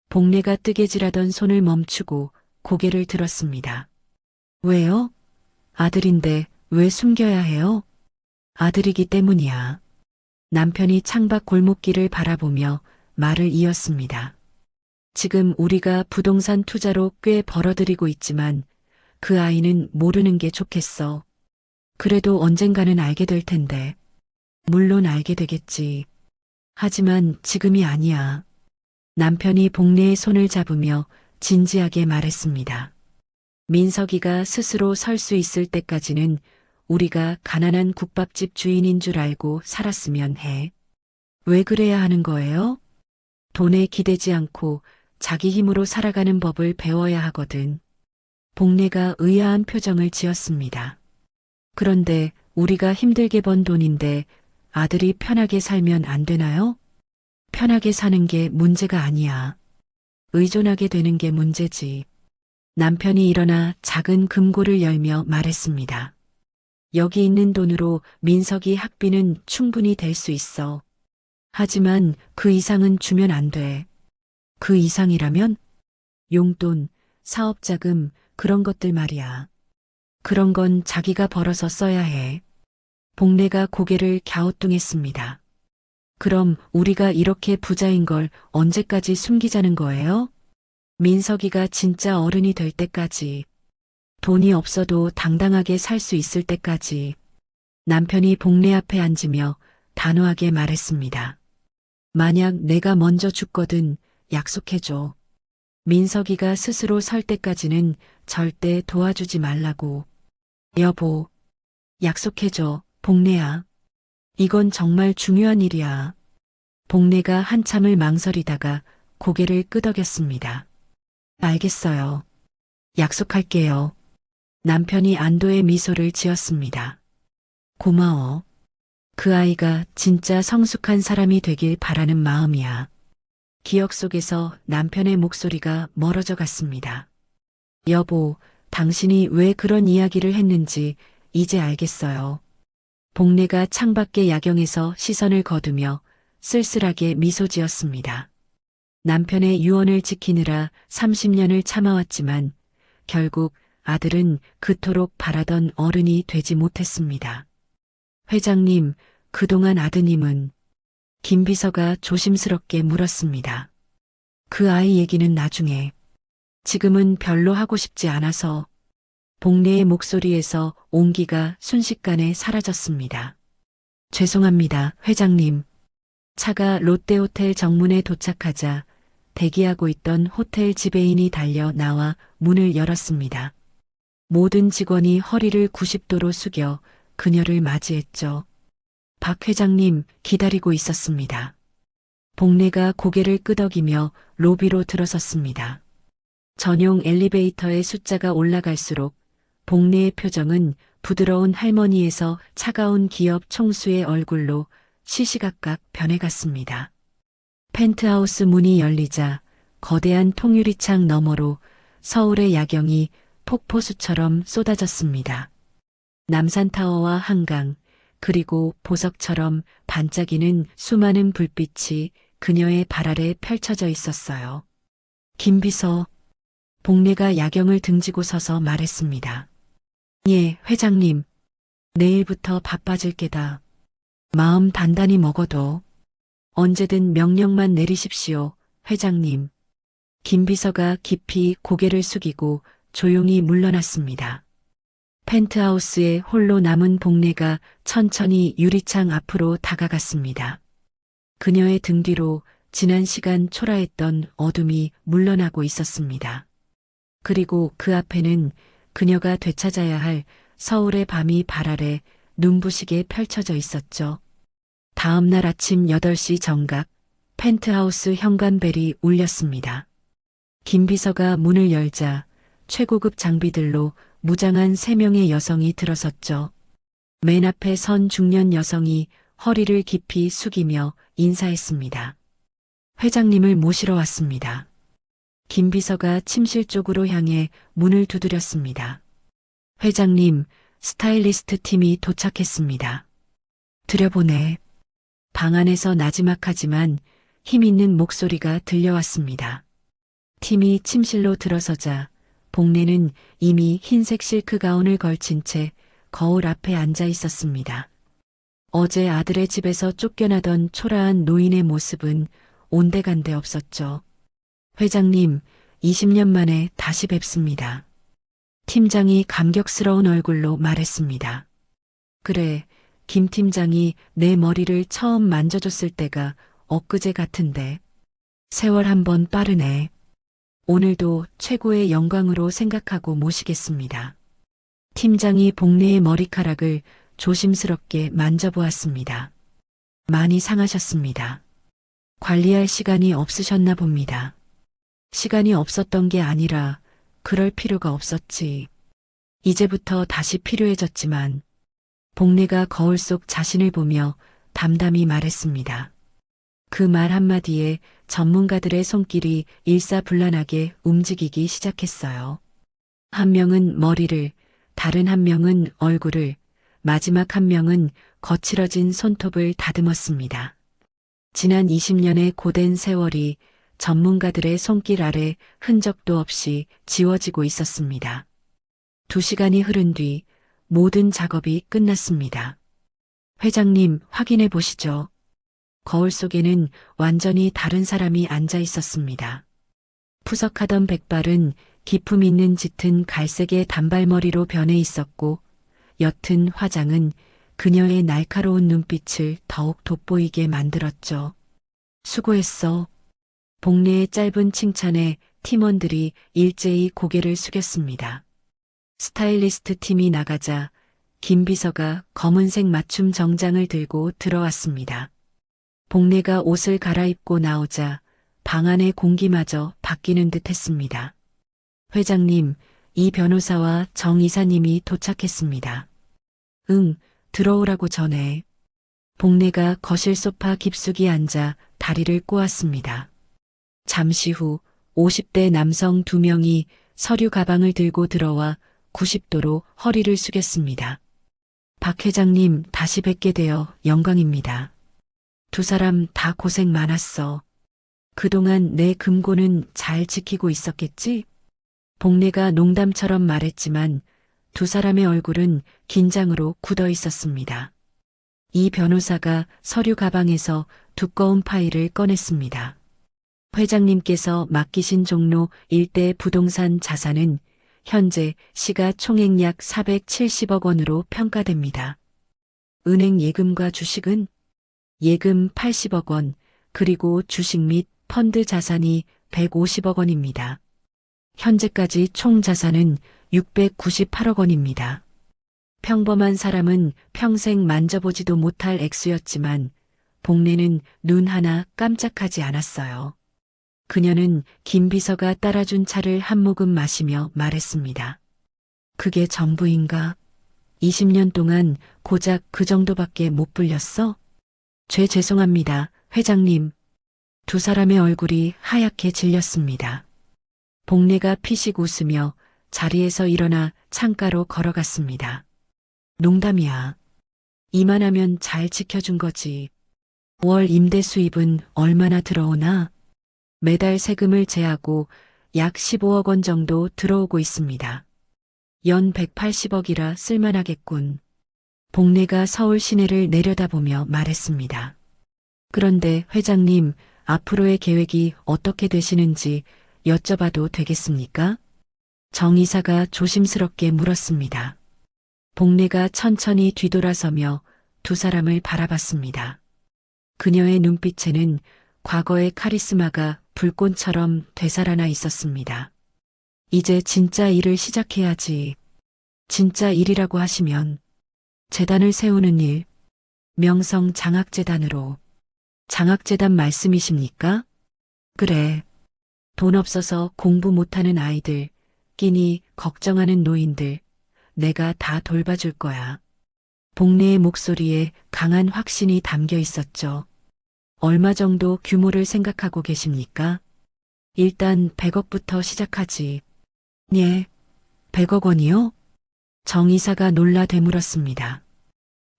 복례가 뜨개질하던 손을 멈추고 고개를 들었습니다. 왜요? 아들인데 왜 숨겨야 해요? 아들이기 때문이야. 남편이 창밖 골목길을 바라보며 말을 이었습니다. 지금 우리가 부동산 투자로 꽤 벌어들이고 있지만 그 아이는 모르는 게 좋겠어. 그래도 언젠가는 알게 될 텐데. 물론 알게 되겠지. 하지만 지금이 아니야. 남편이 복례의 손을 잡으며 진지하게 말했습니다. 민석이가 스스로 설 수 있을 때까지는 우리가 가난한 국밥집 주인인 줄 알고 살았으면 해. 왜 그래야 하는 거예요? 돈에 기대지 않고 자기 힘으로 살아가는 법을 배워야 하거든. 복례가 의아한 표정을 지었습니다. 그런데 우리가 힘들게 번 돈인데 아들이 편하게 살면 안 되나요? 편하게 사는 게 문제가 아니야. 의존하게 되는 게 문제지. 남편이 일어나 작은 금고를 열며 말했습니다. 여기 있는 돈으로 민석이 학비는 충분히 될 수 있어. 하지만 그 이상은 주면 안 돼. 그 이상이라면? 용돈, 사업자금, 그런 것들 말이야. 그런 건 자기가 벌어서 써야 해. 복례가 고개를 갸우뚱했습니다. 그럼 우리가 이렇게 부자인 걸 언제까지 숨기자는 거예요? 민석이가 진짜 어른이 될 때까지. 돈이 없어도 당당하게 살 수 있을 때까지. 남편이 복례 앞에 앉으며 단호하게 말했습니다. 만약 내가 먼저 죽거든 약속해줘. 민석이가 스스로 설 때까지는 절대 도와주지 말라고. 여보, 약속해줘, 복례야. 이건 정말 중요한 일이야. 복례가 한참을 망설이다가 고개를 끄덕였습니다. 알겠어요. 약속할게요. 남편이 안도의 미소를 지었습니다. 고마워. 그 아이가 진짜 성숙한 사람이 되길 바라는 마음이야. 기억 속에서 남편의 목소리가 멀어져 갔습니다. 여보, 당신이 왜 그런 이야기를 했는지 이제 알겠어요. 복례가 창밖의 야경에서 시선을 거두며 쓸쓸하게 미소 지었습니다. 남편의 유언을 지키느라 30년을 참아왔지만 결국 아들은 그토록 바라던 어른이 되지 못했습니다. 회장님, 그동안 아드님은? 김비서가 조심스럽게 물었습니다. 그 아이 얘기는 나중에. 지금은 별로 하고 싶지 않아서. 복례의 목소리에서 온기가 순식간에 사라졌습니다. 죄송합니다, 회장님. 차가 롯데호텔 정문에 도착하자 대기하고 있던 호텔 지배인이 달려 나와 문을 열었습니다. 모든 직원이 허리를 90도로 숙여 그녀를 맞이했죠. 박 회장님 기다리고 있었습니다. 복례가 고개를 끄덕이며 로비로 들어섰습니다. 전용 엘리베이터의 숫자가 올라갈수록 복례의 표정은 부드러운 할머니에서 차가운 기업 총수의 얼굴로 시시각각 변해갔습니다. 펜트하우스 문이 열리자 거대한 통유리창 너머로 서울의 야경이 폭포수처럼 쏟아졌습니다. 남산타워와 한강, 그리고 보석처럼 반짝이는 수많은 불빛이 그녀의 발 아래 펼쳐져 있었어요. 김비서, 복례가 야경을 등지고 서서 말했습니다. 예, 회장님. 내일부터 바빠질 게다. 마음 단단히 먹어도 언제든 명령만 내리십시오, 회장님. 김비서가 깊이 고개를 숙이고 조용히 물러났습니다. 펜트하우스에 홀로 남은 복례가 천천히 유리창 앞으로 다가갔습니다. 그녀의 등 뒤로 지난 시간 초라했던 어둠이 물러나고 있었습니다. 그리고 그 앞에는 그녀가 되찾아야 할 서울의 밤이 발 아래 눈부시게 펼쳐져 있었죠. 다음 날 아침 8시 정각 펜트하우스 현관벨이 울렸습니다. 김비서가 문을 열자 최고급 장비들로 무장한 3명의 여성이 들어섰죠. 맨 앞에 선 중년 여성이 허리를 깊이 숙이며 인사했습니다. 회장님을 모시러 왔습니다. 김비서가 침실 쪽으로 향해 문을 두드렸습니다. 회장님, 스타일리스트 팀이 도착했습니다. 들여보내. 방 안에서 나지막하지만 힘있는 목소리가 들려왔습니다. 팀이 침실로 들어서자 복례는 이미 흰색 실크 가운을 걸친 채 거울 앞에 앉아 있었습니다. 어제 아들의 집에서 쫓겨나던 초라한 노인의 모습은 온데간데 없었죠. 회장님, 20년 만에 다시 뵙습니다. 팀장이 감격스러운 얼굴로 말했습니다. 그래, 김 팀장이 내 머리를 처음 만져줬을 때가 엊그제 같은데. 세월 한번 빠르네. 오늘도 최고의 영광으로 생각하고 모시겠습니다. 팀장이 복례의 머리카락을 조심스럽게 만져보았습니다. 많이 상하셨습니다. 관리할 시간이 없으셨나 봅니다. 시간이 없었던 게 아니라 그럴 필요가 없었지. 이제부터 다시 필요해졌지만 복례가 거울 속 자신을 보며 담담히 말했습니다. 그 말 한마디에 전문가들의 손길이 일사불란하게 움직이기 시작했어요. 한 명은 머리를, 다른 한 명은 얼굴을, 마지막 한 명은 거칠어진 손톱을 다듬었습니다. 지난 20년의 고된 세월이 전문가들의 손길 아래 흔적도 없이 지워지고 있었습니다. 2시간이 흐른 뒤 모든 작업이 끝났습니다. 회장님, 확인해 보시죠. 거울 속에는 완전히 다른 사람이 앉아 있었습니다. 푸석하던 백발은 기품 있는 짙은 갈색의 단발머리로 변해 있었고 옅은 화장은 그녀의 날카로운 눈빛을 더욱 돋보이게 만들었죠. 수고했어. 복례의 짧은 칭찬에 팀원들이 일제히 고개를 숙였습니다. 스타일리스트 팀이 나가자 김 비서가 검은색 맞춤 정장을 들고 들어왔습니다. 복례가 옷을 갈아입고 나오자 방 안의 공기마저 바뀌는 듯 했습니다. 회장님, 이 변호사와 정 이사님이 도착했습니다. 응, 들어오라고 전해. 복례가 거실 소파 깊숙이 앉아 다리를 꼬았습니다. 잠시 후 50대 남성 2명이 서류 가방을 들고 들어와 90도로 허리를 숙였습니다. 박 회장님, 다시 뵙게 되어 영광입니다. 2 사람 다 고생 많았어. 그동안 내 금고는 잘 지키고 있었겠지? 복례가 농담처럼 말했지만 2 사람의 얼굴은 긴장으로 굳어 있었습니다. 이 변호사가 서류 가방에서 두꺼운 파일을 꺼냈습니다. 회장님께서 맡기신 종로 일대 부동산 자산은 현재 시가총액 약 470억 원으로 평가됩니다. 은행 예금과 주식은 예금 80억 원, 그리고 주식 및 펀드 자산이 150억 원입니다. 현재까지 총 자산은 698억 원입니다. 평범한 사람은 평생 만져보지도 못할 액수였지만 복례는 눈 하나 깜짝하지 않았어요. 그녀는 김 비서가 따라준 차를 한 모금 마시며 말했습니다. 그게 전부인가? 20년 동안 고작 그 정도밖에 못 불렸어? 죄송합니다, 회장님. 두 사람의 얼굴이 하얗게 질렸습니다. 복례가 피식 웃으며 자리에서 일어나 창가로 걸어갔습니다. 농담이야. 이만하면 잘 지켜준 거지. 월 임대 수입은 얼마나 들어오나? 매달 세금을 제하고 약 15억 원 정도 들어오고 있습니다. 연 180억이라 쓸만하겠군. 복례가 서울 시내를 내려다보며 말했습니다. 그런데 회장님, 앞으로의 계획이 어떻게 되시는지 여쭤봐도 되겠습니까? 정 이사가 조심스럽게 물었습니다. 복례가 천천히 뒤돌아서며 두 사람을 바라봤습니다. 그녀의 눈빛에는 과거의 카리스마가 불꽃처럼 되살아나 있었습니다. 이제 진짜 일을 시작해야지. 진짜 일이라고 하시면 재단을 세우는 일, 명성 장학재단으로. 장학재단 말씀이십니까? 그래. 돈 없어서 공부 못하는 아이들, 끼니 걱정하는 노인들, 내가 다 돌봐줄 거야. 복례의 목소리에 강한 확신이 담겨 있었죠. 얼마 정도 규모를 생각하고 계십니까? 일단 100억부터 시작하지. 예, 100억 원이요? 정 이사가 놀라 되물었습니다.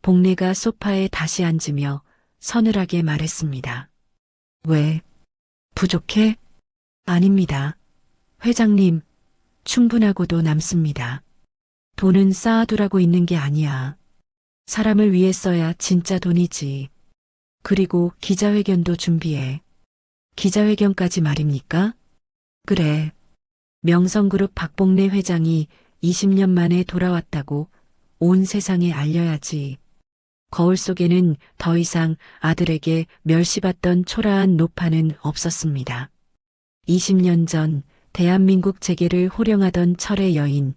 복례가 소파에 다시 앉으며 서늘하게 말했습니다. 왜? 부족해? 아닙니다. 회장님, 충분하고도 남습니다. 돈은 쌓아두라고 있는 게 아니야. 사람을 위해 써야 진짜 돈이지. 그리고 기자회견도 준비해. 기자회견까지 말입니까? 그래. 명성그룹 박복례 회장이 20년 만에 돌아왔다고 온 세상에 알려야지. 거울 속에는 더 이상 아들에게 멸시받던 초라한 노파는 없었습니다. 20년 전 대한민국 재계를 호령하던 철의 여인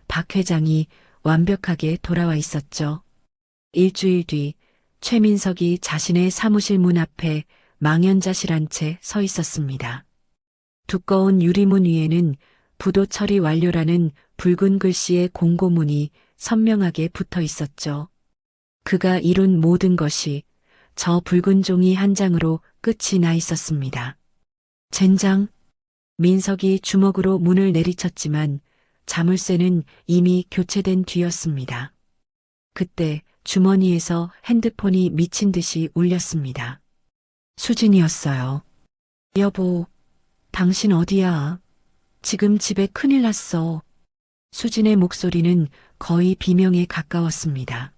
박 회장이 완벽하게 돌아와 있었죠. 일주일 뒤 최민석이 자신의 사무실 문 앞에 망연자실한 채 서 있었습니다. 두꺼운 유리문 위에는 부도 처리 완료라는 붉은 글씨의 공고문이 선명하게 붙어 있었죠. 그가 이룬 모든 것이 저 붉은 종이 한 장으로 끝이 나 있었습니다. 젠장. 민석이 주먹으로 문을 내리쳤지만 자물쇠는 이미 교체된 뒤였습니다. 그때 주머니에서 핸드폰이 미친 듯이 울렸습니다. 수진이었어요. 여보, 당신 어디야? 지금 집에 큰일 났어. 수진의 목소리는 거의 비명에 가까웠습니다.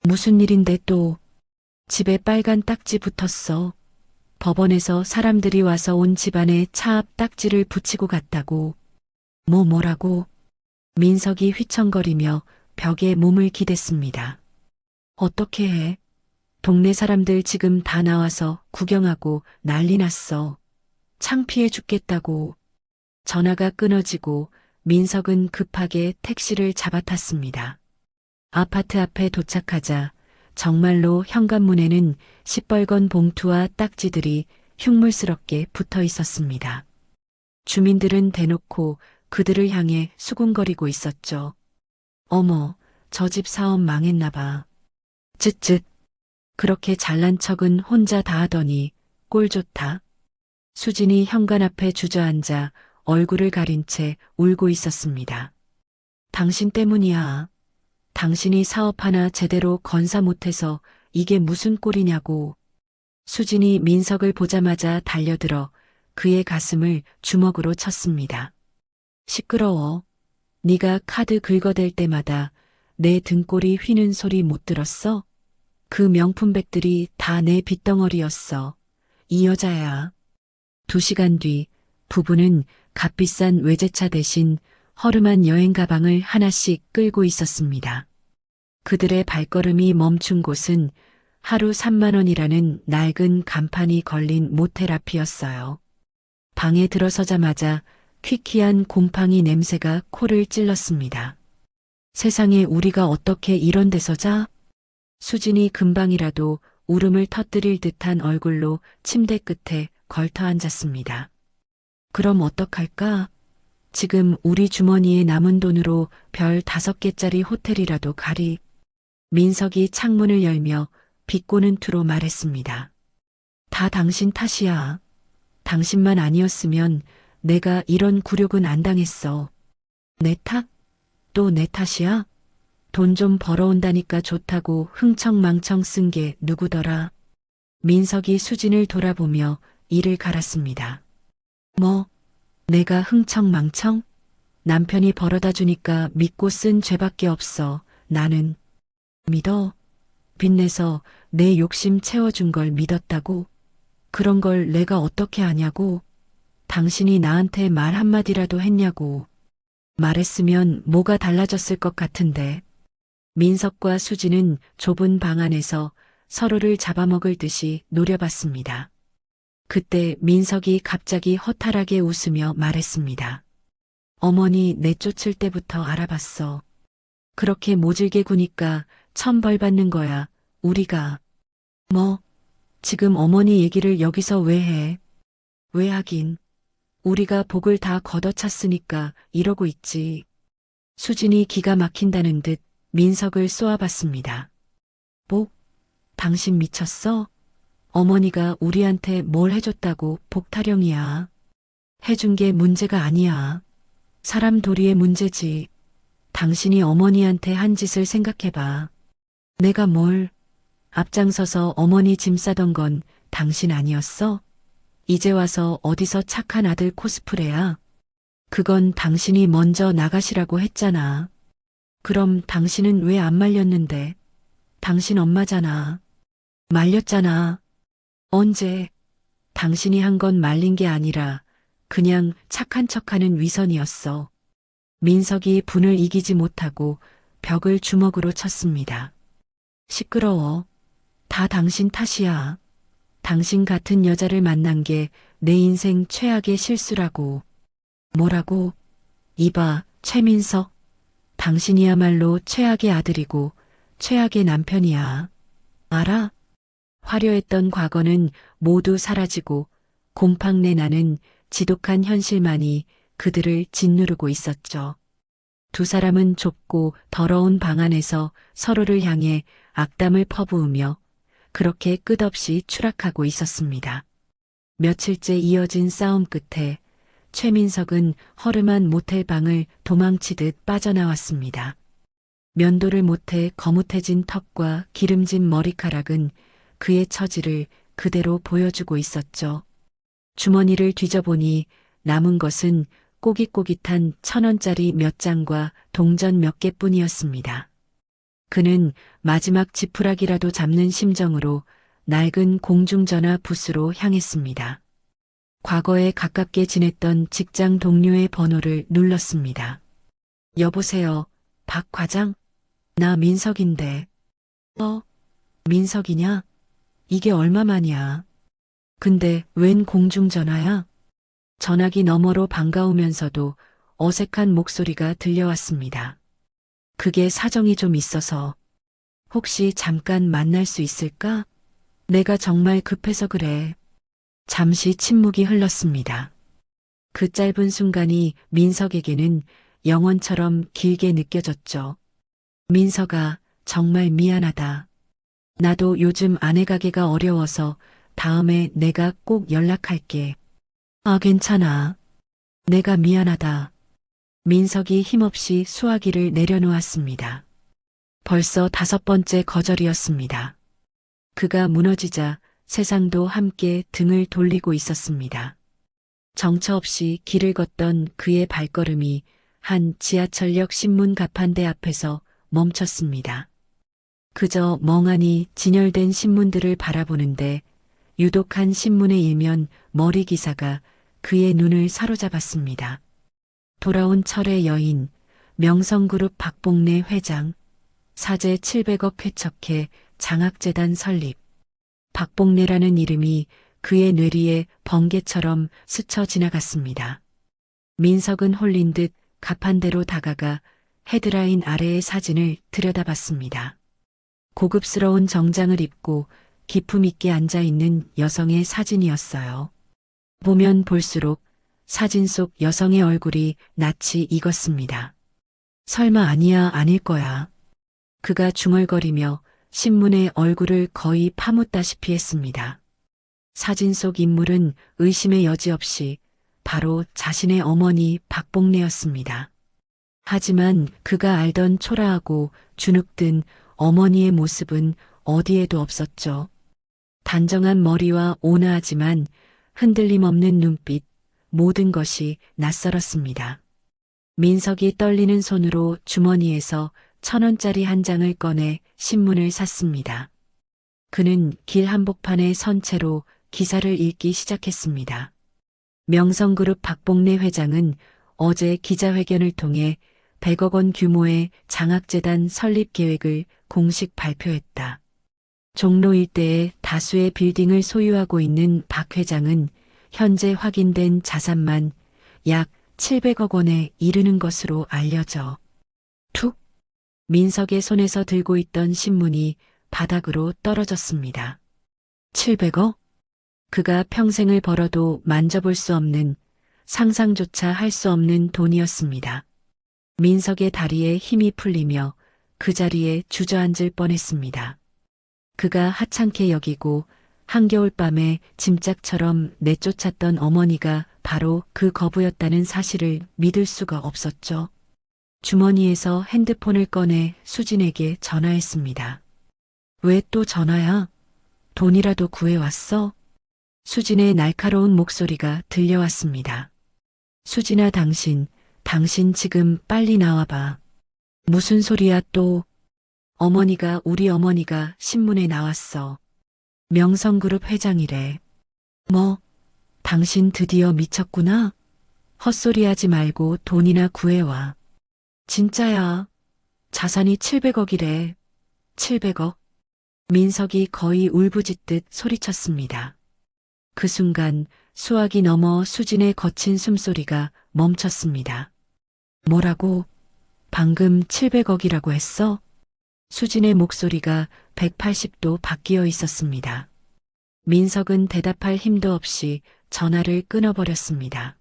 무슨 일인데 또? 집에 빨간 딱지 붙었어. 법원에서 사람들이 와서 온 집안에 차 앞 딱지를 붙이고 갔다고. 뭐라고? 민석이 휘청거리며 벽에 몸을 기댔습니다. 어떻게 해? 동네 사람들 지금 다 나와서 구경하고 난리 났어. 창피해 죽겠다고. 전화가 끊어지고 민석은 급하게 택시를 잡아탔습니다. 아파트 앞에 도착하자 정말로 현관문에는 시뻘건 봉투와 딱지들이 흉물스럽게 붙어 있었습니다. 주민들은 대놓고 그들을 향해 수군거리고 있었죠. 어머, 저 집 사업 망했나 봐. 쯧쯧. 그렇게 잘난 척은 혼자 다 하더니 꼴 좋다. 수진이 현관 앞에 주저앉아 얼굴을 가린 채 울고 있었습니다. 당신 때문이야. 당신이 사업 하나 제대로 건사 못해서 이게 무슨 꼴이냐고. 수진이 민석을 보자마자 달려들어 그의 가슴을 주먹으로 쳤습니다. 시끄러워. 네가 카드 긁어댈 때마다 내 등골이 휘는 소리 못 들었어? 그 명품백들이 다 내 빚덩어리였어. 이 여자야. 2시간 뒤 부부는 값비싼 외제차 대신 허름한 여행 가방을 하나씩 끌고 있었습니다. 그들의 발걸음이 멈춘 곳은 하루 3만 원이라는 낡은 간판이 걸린 모텔 앞이었어요. 방에 들어서자마자 퀴퀴한 곰팡이 냄새가 코를 찔렀습니다. 세상에 우리가 어떻게 이런 데서 자? 수진이 금방이라도 울음을 터뜨릴 듯한 얼굴로 침대 끝에 걸터 앉았습니다. 그럼 어떡할까? 지금 우리 주머니에 남은 돈으로 별 5개짜리 호텔이라도 가리. 민석이 창문을 열며 비꼬는 투로 말했습니다. 다 당신 탓이야. 당신만 아니었으면 내가 이런 굴욕은 안 당했어. 내 탓? 또 내 탓이야? 돈 좀 벌어온다니까 좋다고 흥청망청 쓴 게 누구더라? 민석이 수진을 돌아보며 이를 갈았습니다. 뭐, 내가 흥청망청? 남편이 벌어다 주니까 믿고 쓴 죄밖에 없어. 나는 믿어. 빚내서 내 욕심 채워준 걸 믿었다고. 그런 걸 내가 어떻게 아냐고. 당신이 나한테 말 한마디라도 했냐고. 말했으면 뭐가 달라졌을 것 같은데. 민석과 수지는 좁은 방 안에서 서로를 잡아먹을 듯이 노려봤습니다. 그때 민석이 갑자기 허탈하게 웃으며 말했습니다. 어머니 내쫓을 때부터 알아봤어. 그렇게 모질게 구니까 천벌 받는 거야, 우리가. 뭐, 지금 어머니 얘기를 여기서 왜 해? 왜 하긴. 우리가 복을 다 걷어찼으니까 이러고 있지. 수진이 기가 막힌다는 듯 민석을 쏘아봤습니다. 복? 당신 미쳤어? 어머니가 우리한테 뭘 해줬다고 복타령이야. 해준 게 문제가 아니야. 사람 도리의 문제지. 당신이 어머니한테 한 짓을 생각해봐. 내가 뭘? 앞장서서 어머니 짐 싸던 건 당신 아니었어? 이제 와서 어디서 착한 아들 코스프레야? 그건 당신이 먼저 나가시라고 했잖아. 그럼 당신은 왜 안 말렸는데? 당신 엄마잖아. 말렸잖아. 언제? 당신이 한 건 말린 게 아니라 그냥 착한 척하는 위선이었어. 민석이 분을 이기지 못하고 벽을 주먹으로 쳤습니다. 시끄러워. 다 당신 탓이야. 당신 같은 여자를 만난 게 내 인생 최악의 실수라고. 뭐라고? 이봐, 최민석. 당신이야말로 최악의 아들이고 최악의 남편이야. 알아? 화려했던 과거는 모두 사라지고 곰팡내 나는 지독한 현실만이 그들을 짓누르고 있었죠. 두 사람은 좁고 더러운 방 안에서 서로를 향해 악담을 퍼부으며 그렇게 끝없이 추락하고 있었습니다. 며칠째 이어진 싸움 끝에 최민석은 허름한 모텔 방을 도망치듯 빠져나왔습니다. 면도를 못해 거뭇해진 턱과 기름진 머리카락은 그의 처지를 그대로 보여주고 있었죠. 주머니를 뒤져보니 남은 것은 꼬깃꼬깃한 1,000원짜리 몇 장과 동전 몇 개뿐이었습니다. 그는 마지막 지푸라기라도 잡는 심정으로 낡은 공중전화 부스로 향했습니다. 과거에 가깝게 지냈던 직장 동료의 번호를 눌렀습니다. 여보세요, 박 과장? 나 민석인데. 민석이냐? 이게 얼마만이야? 근데 웬 공중전화야? 전화기 너머로 반가우면서도 어색한 목소리가 들려왔습니다. 그게 사정이 좀 있어서. 혹시 잠깐 만날 수 있을까? 내가 정말 급해서 그래. 잠시 침묵이 흘렀습니다. 그 짧은 순간이 민석에게는 영원처럼 길게 느껴졌죠. 민석아, 정말 미안하다. 나도 요즘 아내 가게가 어려워서 다음에 내가 꼭 연락할게. 아, 괜찮아. 내가 미안하다. 민석이 힘없이 수화기를 내려놓았습니다. 벌써 5번째 거절이었습니다. 그가 무너지자 세상도 함께 등을 돌리고 있었습니다. 정처 없이 길을 걷던 그의 발걸음이 한 지하철역 신문 가판대 앞에서 멈췄습니다. 그저 멍하니 진열된 신문들을 바라보는데 유독 한 신문의 일면 머리 기사가 그의 눈을 사로잡았습니다. 돌아온 철의 여인, 명성그룹 박봉래 회장, 사재 700억 회척해 장학재단 설립. 박봉래라는 이름이 그의 뇌리에 번개처럼 스쳐 지나갔습니다. 민석은 홀린 듯 가판대로 다가가 헤드라인 아래의 사진을 들여다봤습니다. 고급스러운 정장을 입고 기품 있게 앉아있는 여성의 사진이었어요. 보면 볼수록 사진 속 여성의 얼굴이 낯이 익었습니다. 설마 아니야, 아닐 거야. 그가 중얼거리며 신문에 얼굴을 거의 파묻다시피 했습니다. 사진 속 인물은 의심의 여지 없이 바로 자신의 어머니 박복래였습니다. 하지만 그가 알던 초라하고 주눅든 어머니의 모습은 어디에도 없었죠. 단정한 머리와 온화하지만 흔들림 없는 눈빛, 모든 것이 낯설었습니다. 민석이 떨리는 손으로 주머니에서 1,000원짜리 한 장을 꺼내 신문을 샀습니다. 그는 길 한복판에 선 채로 기사를 읽기 시작했습니다. 명성그룹 박복래 회장은 어제 기자회견을 통해 100억 원 규모의 장학재단 설립 계획을 공식 발표했다. 종로 일대에 다수의 빌딩을 소유하고 있는 박 회장은 현재 확인된 자산만 약 700억 원에 이르는 것으로 알려져. 툭! 민석의 손에서 들고 있던 신문이 바닥으로 떨어졌습니다. 700억? 그가 평생을 벌어도 만져볼 수 없는, 상상조차 할 수 없는 돈이었습니다. 민석의 다리에 힘이 풀리며 그 자리에 주저앉을 뻔했습니다. 그가 하찮게 여기고 한겨울밤에 짐짝처럼 내쫓았던 어머니가 바로 그 거부였다는 사실을 믿을 수가 없었죠. 주머니에서 핸드폰을 꺼내 수진에게 전화했습니다. 왜 또 전화야? 돈이라도 구해왔어? 수진의 날카로운 목소리가 들려왔습니다. 수진아, 당신 지금 빨리 나와봐. 무슨 소리야 또? 우리 어머니가 신문에 나왔어. 명성그룹 회장이래. 뭐? 당신 드디어 미쳤구나? 헛소리하지 말고 돈이나 구해와. 진짜야. 자산이 700억이래. 700억? 민석이 거의 울부짖듯 소리쳤습니다. 그 순간 수학이 넘어 수진의 거친 숨소리가 멈췄습니다. 뭐라고? 방금 700억이라고 했어? 수진의 목소리가 180도 바뀌어 있었습니다. 민석은 대답할 힘도 없이 전화를 끊어버렸습니다.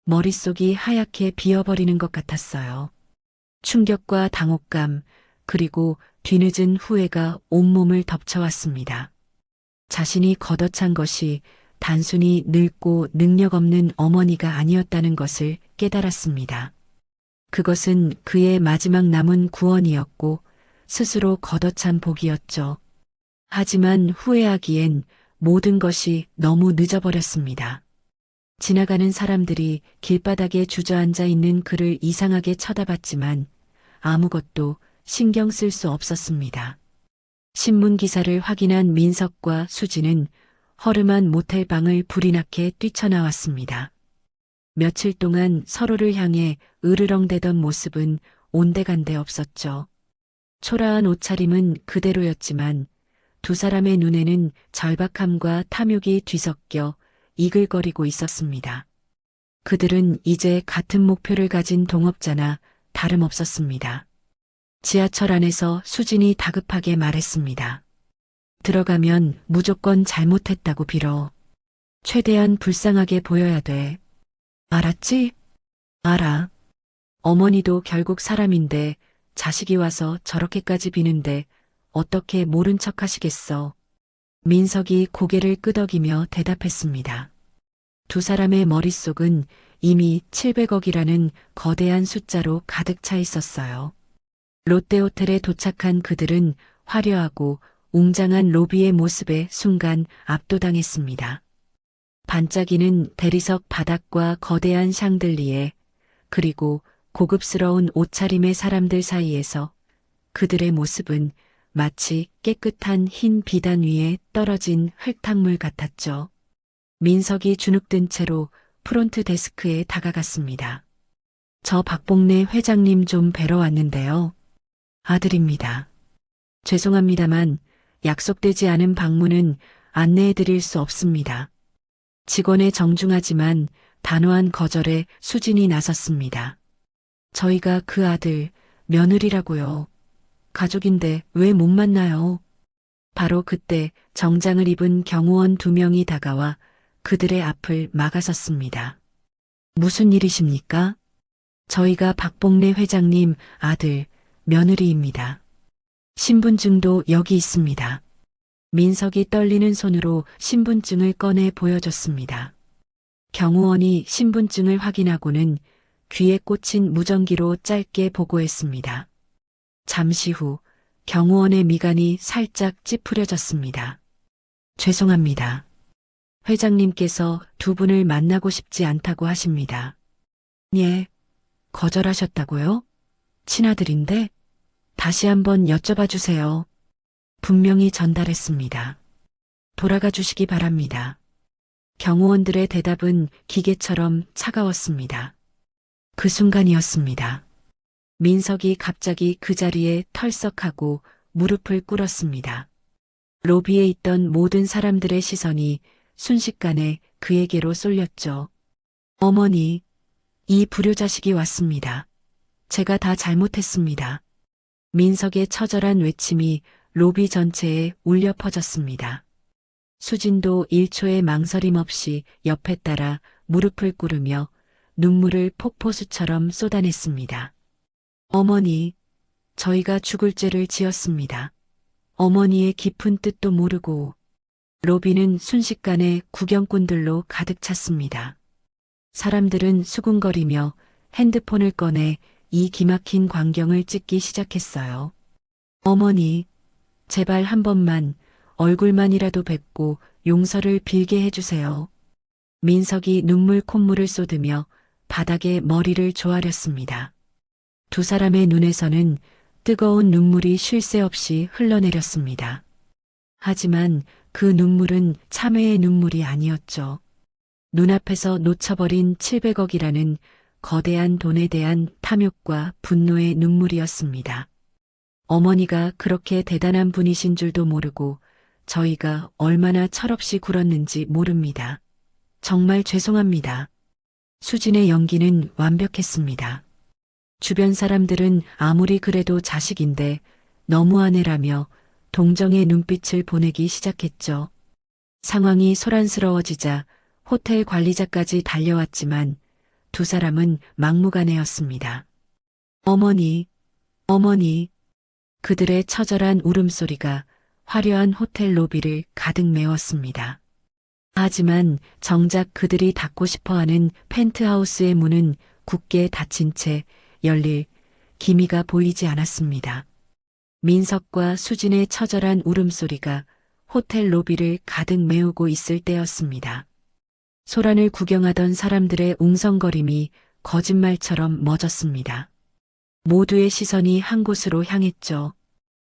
머릿속이 하얗게 비어버리는 것 같았어요. 충격과 당혹감, 그리고 뒤늦은 후회가 온몸을 덮쳐왔습니다. 자신이 걷어찬 것이 단순히 늙고 능력 없는 어머니가 아니었다는 것을 깨달았습니다. 그것은 그의 마지막 남은 구원이었고 스스로 걷어찬 복이었죠. 하지만 후회하기엔 모든 것이 너무 늦어버렸습니다. 지나가는 사람들이 길바닥에 주저앉아 있는 그를 이상하게 쳐다봤지만 아무것도 신경 쓸 수 없었습니다. 신문 기사를 확인한 민석과 수진은 허름한 모텔 방을 불이 나게 뛰쳐나왔습니다. 며칠 동안 서로를 향해 으르렁대던 모습은 온데간데 없었죠. 초라한 옷차림은 그대로였지만 두 사람의 눈에는 절박함과 탐욕이 뒤섞여 이글거리고 있었습니다. 그들은 이제 같은 목표를 가진 동업자나 다름없었습니다. 지하철 안에서 수진이 다급하게 말했습니다. 들어가면 무조건 잘못했다고 빌어. 최대한 불쌍하게 보여야 돼. 알았지? 알아. 어머니도 결국 사람인데 자식이 와서 저렇게까지 비는데 어떻게 모른 척 하시겠어. 민석이 고개를 끄덕이며 대답했습니다. 두 사람의 머릿속은 이미 700억이라는 거대한 숫자로 가득 차 있었어요. 롯데호텔에 도착한 그들은 화려하고 웅장한 로비의 모습에 순간 압도당했습니다. 반짝이는 대리석 바닥과 거대한 샹들리에, 그리고 고급스러운 옷차림의 사람들 사이에서 그들의 모습은 마치 깨끗한 흰 비단 위에 떨어진 흙탕물 같았죠. 민석이 주눅든 채로 프론트 데스크에 다가갔습니다. 저 박복래 회장님 좀 뵈러 왔는데요. 아들입니다. 죄송합니다만 약속되지 않은 방문은 안내해 드릴 수 없습니다. 직원의 정중하지만 단호한 거절에 수진이 나섰습니다. 저희가 그 아들, 며느리라고요. 가족인데 왜 못 만나요? 바로 그때 정장을 입은 경호원 2명이 다가와 그들의 앞을 막아섰습니다. 무슨 일이십니까? 저희가 박봉래 회장님 아들, 며느리입니다. 신분증도 여기 있습니다. 민석이 떨리는 손으로 신분증을 꺼내 보여줬습니다. 경호원이 신분증을 확인하고는 귀에 꽂힌 무전기로 짧게 보고했습니다. 잠시 후 경호원의 미간이 살짝 찌푸려졌습니다. 죄송합니다. 회장님께서 두 분을 만나고 싶지 않다고 하십니다. 예, 거절하셨다고요? 친아들인데? 다시 한번 여쭤봐 주세요. 분명히 전달했습니다. 돌아가 주시기 바랍니다. 경호원들의 대답은 기계처럼 차가웠습니다. 그 순간이었습니다. 민석이 갑자기 그 자리에 털썩하고 무릎을 꿇었습니다. 로비에 있던 모든 사람들의 시선이 순식간에 그에게로 쏠렸죠. 어머니, 이 불효자식이 왔습니다. 제가 다 잘못했습니다. 민석의 처절한 외침이 로비 전체에 울려 퍼졌습니다. 수진도 1초의 망설임 없이 옆에 따라 무릎을 꿇으며 눈물을 폭포수처럼 쏟아냈습니다. 어머니, 저희가 죽을 죄를 지었습니다. 어머니의 깊은 뜻도 모르고. 로비는 순식간에 구경꾼들로 가득 찼습니다. 사람들은 수군거리며 핸드폰을 꺼내 이 기막힌 광경을 찍기 시작했어요. 어머니, 제발 한 번만 얼굴만이라도 뵙고 용서를 빌게 해주세요. 민석이 눈물 콧물을 쏟으며 바닥에 머리를 조아렸습니다. 두 사람의 눈에서는 뜨거운 눈물이 쉴 새 없이 흘러내렸습니다. 하지만 그 눈물은 참회의 눈물이 아니었죠. 눈앞에서 놓쳐버린 700억이라는 거대한 돈에 대한 탐욕과 분노의 눈물이었습니다. 어머니가 그렇게 대단한 분이신 줄도 모르고 저희가 얼마나 철없이 굴었는지 모릅니다. 정말 죄송합니다. 수진의 연기는 완벽했습니다. 주변 사람들은 아무리 그래도 자식인데 너무하네라며 동정의 눈빛을 보내기 시작했죠. 상황이 소란스러워지자 호텔 관리자까지 달려왔지만 두 사람은 막무가내였습니다. 어머니, 어머니. 그들의 처절한 울음소리가 화려한 호텔 로비를 가득 메웠습니다. 하지만 정작 그들이 닫고 싶어하는 펜트하우스의 문은 굳게 닫힌 채 열릴 기미가 보이지 않았습니다. 민석과 수진의 처절한 울음소리가 호텔 로비를 가득 메우고 있을 때였습니다. 소란을 구경하던 사람들의 웅성거림이 거짓말처럼 멎었습니다. 모두의 시선이 한 곳으로 향했죠.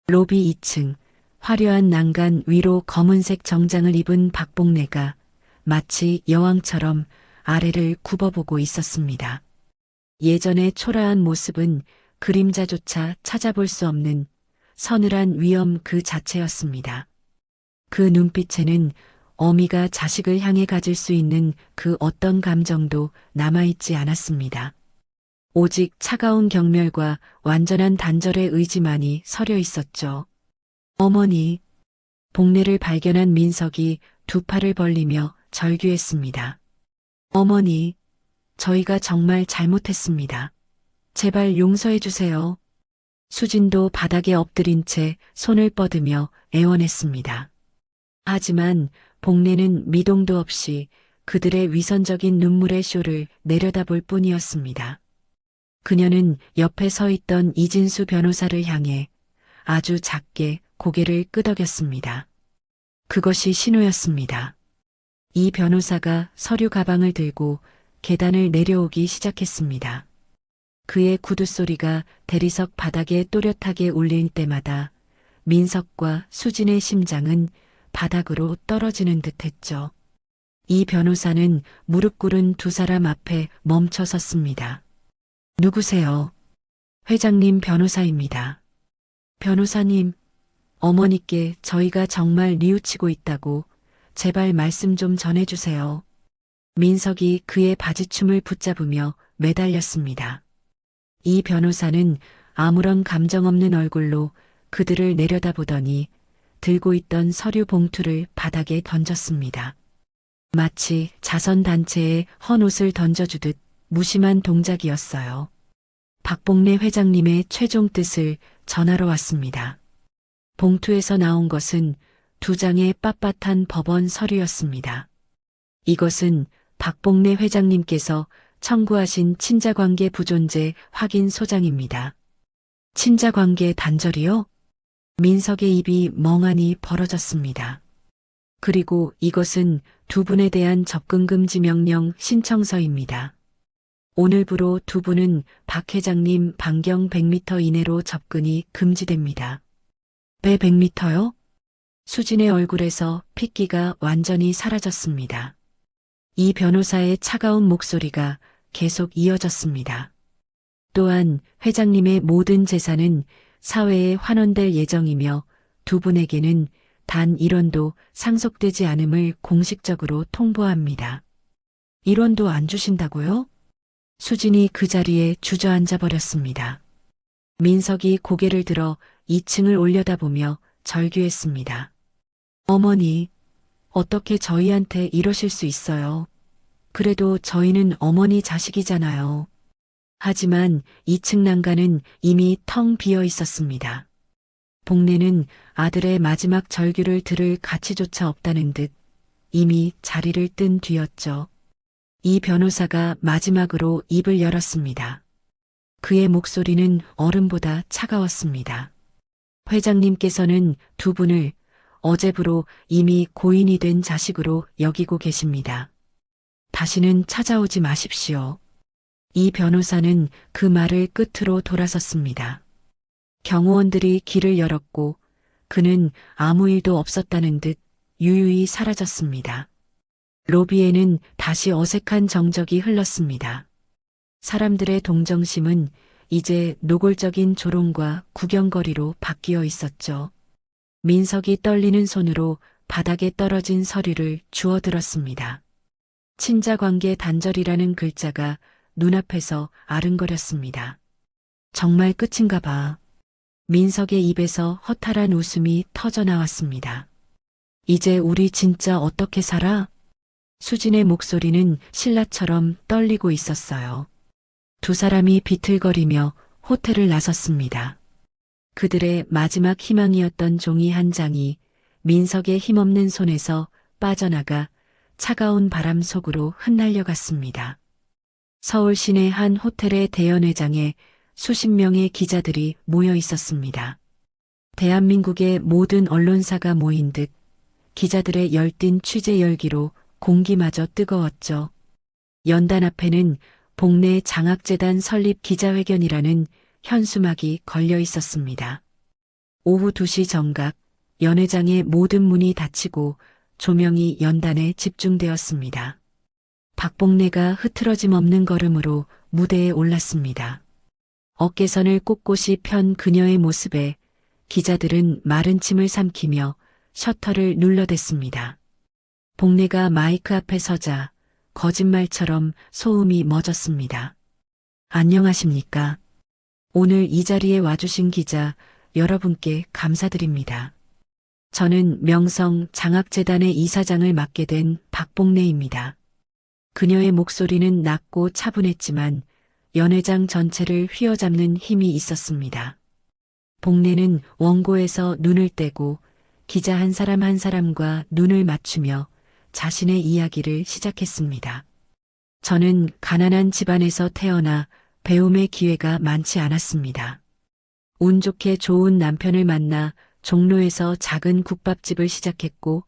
로비 2층, 화려한 난간 위로 검은색 정장을 입은 박봉래가 마치 여왕처럼 아래를 굽어보고 있었습니다. 예전의 초라한 모습은 그림자조차 찾아볼 수 없는 서늘한 위엄 그 자체였습니다. 그 눈빛에는 어미가 자식을 향해 가질 수 있는 그 어떤 감정도 남아있지 않았습니다. 오직 차가운 경멸과 완전한 단절의 의지만이 서려 있었죠. 어머니, 복례를 발견한 민석이 두 팔을 벌리며 절규했습니다. 어머니, 저희가 정말 잘못했습니다. 제발 용서해 주세요. 수진도 바닥에 엎드린 채 손을 뻗으며 애원했습니다. 하지만 복례는 미동도 없이 그들의 위선적인 눈물의 쇼를 내려다볼 뿐이었습니다. 그녀는 옆에 서 있던 이진수 변호사를 향해 아주 작게 고개를 끄덕였습니다. 그것이 신호였습니다. 이 변호사가 서류 가방을 들고 계단을 내려오기 시작했습니다. 그의 구두 소리가 대리석 바닥에 또렷하게 울릴 때마다 민석과 수진의 심장은 바닥으로 떨어지는 듯했죠. 이 변호사는 무릎 꿇은 두 사람 앞에 멈춰 섰습니다. 누구세요? 회장님 변호사입니다. 변호사님, 어머니께 저희가 정말 뉘우치고 있다고 제발 말씀 좀 전해주세요. 민석이 그의 바지춤을 붙잡으며 매달렸습니다. 이 변호사는 아무런 감정 없는 얼굴로 그들을 내려다보더니 들고 있던 서류 봉투를 바닥에 던졌습니다. 마치 자선단체에 헌옷을 던져주듯 무심한 동작이었어요. 박봉래 회장님의 최종 뜻을 전하러 왔습니다. 봉투에서 나온 것은 2장의 빳빳한 법원 서류였습니다. 이것은 박봉래 회장님께서 청구하신 친자관계 부존재 확인 소장입니다. 친자관계 단절이요? 민석의 입이 멍하니 벌어졌습니다. 그리고 이것은 2분에 대한 접근금지 명령 신청서입니다. 오늘부로 2분은 박 회장님 반경 100m 이내로 접근이 금지됩니다. 배 100m요? 수진의 얼굴에서 핏기가 완전히 사라졌습니다. 이 변호사의 차가운 목소리가 계속 이어졌습니다. 또한 회장님의 모든 재산은 사회에 환원될 예정이며 2분에게는 단 1원도 상속되지 않음을 공식적으로 통보합니다. 1원도 안 주신다고요? 수진이 그 자리에 주저앉아 버렸습니다. 민석이 고개를 들어 2층을 올려다보며 절규했습니다. 어머니, 어떻게 저희한테 이러실 수 있어요? 그래도 저희는 어머니 자식이잖아요. 하지만 2층 난간은 이미 텅 비어 있었습니다. 복례는 아들의 마지막 절규를 들을 가치조차 없다는 듯 이미 자리를 뜬 뒤였죠. 이 변호사가 마지막으로 입을 열었습니다. 그의 목소리는 얼음보다 차가웠습니다. 회장님께서는 2분을 어제부로 이미 고인이 된 자식으로 여기고 계십니다. 다시는 찾아오지 마십시오. 이 변호사는 그 말을 끝으로 돌아섰습니다. 경호원들이 길을 열었고 그는 아무 일도 없었다는 듯 유유히 사라졌습니다. 로비에는 다시 어색한 정적이 흘렀습니다. 사람들의 동정심은 이제 노골적인 조롱과 구경거리로 바뀌어 있었죠. 민석이 떨리는 손으로 바닥에 떨어진 서류를 주워들었습니다. 친자관계 단절이라는 글자가 눈앞에서 아른거렸습니다. 정말 끝인가 봐. 민석의 입에서 허탈한 웃음이 터져나왔습니다. 이제 우리 진짜 어떻게 살아? 수진의 목소리는 신라처럼 떨리고 있었어요. 2 사람이 비틀거리며 호텔을 나섰습니다. 그들의 마지막 희망이었던 종이 한 장이 민석의 힘없는 손에서 빠져나가 차가운 바람 속으로 흩날려 갔습니다. 서울 시내 한 호텔의 대연회장에 수십 명의 기자들이 모여 있었습니다. 대한민국의 모든 언론사가 모인 듯 기자들의 열띤 취재 열기로 공기마저 뜨거웠죠. 연단 앞에는 복례 장학재단 설립 기자회견이라는 현수막이 걸려 있었습니다. 오후 2시 정각 연회장의 모든 문이 닫히고 조명이 연단에 집중되었습니다. 박복례가 흐트러짐 없는 걸음으로 무대에 올랐습니다. 어깨선을 꼿꼿이 편 그녀의 모습에 기자들은 마른 침을 삼키며 셔터를 눌러댔습니다. 복례가 마이크 앞에 서자 거짓말처럼 소음이 멎었습니다. 안녕하십니까? 오늘 이 자리에 와주신 기자 여러분께 감사드립니다. 저는 명성 장학재단의 이사장을 맡게 된 박복례입니다. 그녀의 목소리는 낮고 차분했지만 연회장 전체를 휘어잡는 힘이 있었습니다. 복례는 원고에서 눈을 떼고 기자 한 사람 한 사람과 눈을 맞추며 자신의 이야기를 시작했습니다. 저는 가난한 집안에서 태어나 배움의 기회가 많지 않았습니다. 운 좋게 좋은 남편을 만나 종로에서 작은 국밥집을 시작했고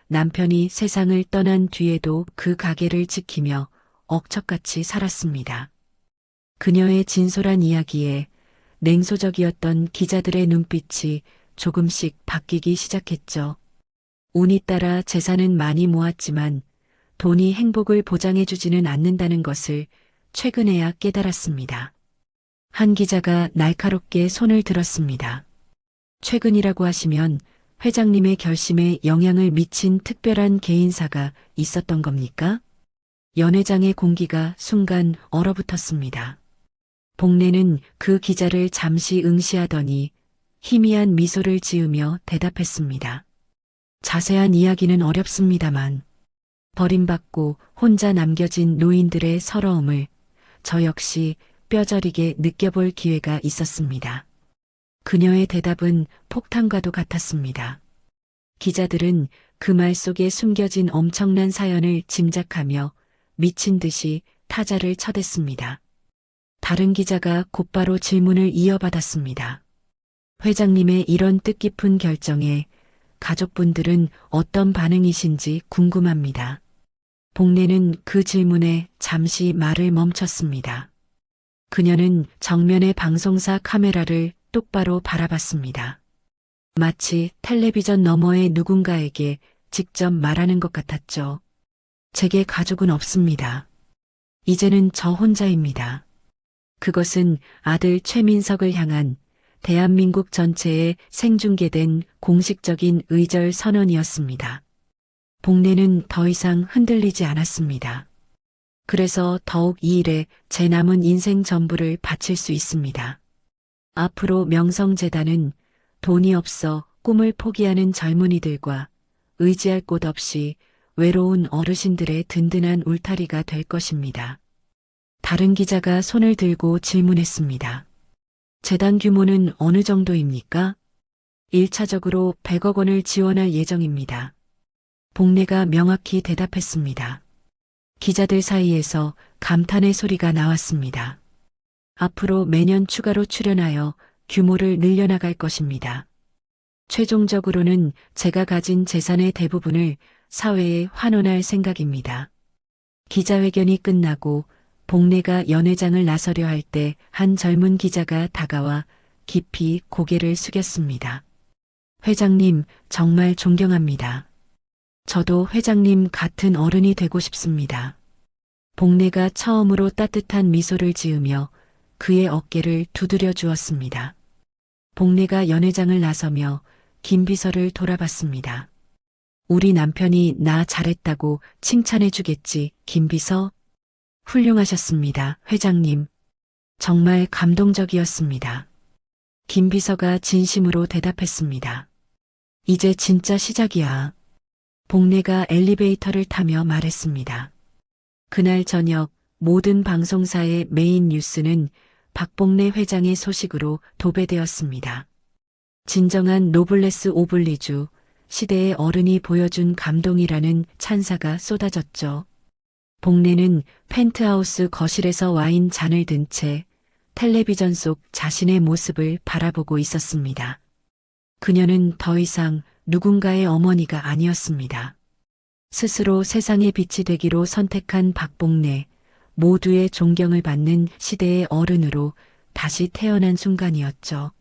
남편이 세상을 떠난 뒤에도 그 가게를 지키며 억척같이 살았습니다. 그녀의 진솔한 이야기에 냉소적이었던 기자들의 눈빛이 조금씩 바뀌기 시작했죠. 운이 따라 재산은 많이 모았지만 돈이 행복을 보장해주지는 않는다는 것을 최근에야 깨달았습니다. 한 기자가 날카롭게 손을 들었습니다. 최근이라고 하시면 회장님의 결심에 영향을 미친 특별한 개인사가 있었던 겁니까? 연회장의 공기가 순간 얼어붙었습니다. 복례는 그 기자를 잠시 응시하더니 희미한 미소를 지으며 대답했습니다. 자세한 이야기는 어렵습니다만 버림받고 혼자 남겨진 노인들의 서러움을 저 역시 뼈저리게 느껴볼 기회가 있었습니다. 그녀의 대답은 폭탄과도 같았습니다. 기자들은 그 말 속에 숨겨진 엄청난 사연을 짐작하며 미친 듯이 타자를 쳐댔습니다. 다른 기자가 곧바로 질문을 이어받았습니다. 회장님의 이런 뜻깊은 결정에 가족분들은 어떤 반응이신지 궁금합니다. 복례는 그 질문에 잠시 말을 멈췄습니다. 그녀는 정면의 방송사 카메라를 똑바로 바라봤습니다. 마치 텔레비전 너머의 누군가에게 직접 말하는 것 같았죠. 제게 가족은 없습니다. 이제는 저 혼자입니다. 그것은 아들 최민석을 향한 대한민국 전체에 생중계된 공식적인 의절 선언이었습니다. 복례는 더 이상 흔들리지 않았습니다. 그래서 더욱 이 일에 제 남은 인생 전부를 바칠 수 있습니다. 앞으로 명성재단은 돈이 없어 꿈을 포기하는 젊은이들과 의지할 곳 없이 외로운 어르신들의 든든한 울타리가 될 것입니다. 다른 기자가 손을 들고 질문했습니다. 재단 규모는 어느 정도입니까? 1차적으로 100억 원을 지원할 예정입니다. 복례가 명확히 대답했습니다. 기자들 사이에서 감탄의 소리가 나왔습니다. 앞으로 매년 추가로 출연하여 규모를 늘려나갈 것입니다. 최종적으로는 제가 가진 재산의 대부분을 사회에 환원할 생각입니다. 기자회견이 끝나고 복례가 연회장을 나서려 할 때 한 젊은 기자가 다가와 깊이 고개를 숙였습니다. 회장님, 정말 존경합니다. 저도 회장님 같은 어른이 되고 싶습니다. 복례가 처음으로 따뜻한 미소를 지으며 그의 어깨를 두드려 주었습니다. 복례가 연회장을 나서며 김비서를 돌아봤습니다. 우리 남편이 나 잘했다고 칭찬해 주겠지, 김비서? 훌륭하셨습니다, 회장님. 정말 감동적이었습니다. 김비서가 진심으로 대답했습니다. 이제 진짜 시작이야. 복례가 엘리베이터를 타며 말했습니다. 그날 저녁 모든 방송사의 메인 뉴스는 박복례 회장의 소식으로 도배되었습니다. 진정한 노블레스 오블리주, 시대의 어른이 보여준 감동이라는 찬사가 쏟아졌죠. 복례는 펜트하우스 거실에서 와인 잔을 든 채 텔레비전 속 자신의 모습을 바라보고 있었습니다. 그녀는 더 이상 누군가의 어머니가 아니었습니다. 스스로 세상의 빛이 되기로 선택한 박복례, 모두의 존경을 받는 시대의 어른으로 다시 태어난 순간이었죠.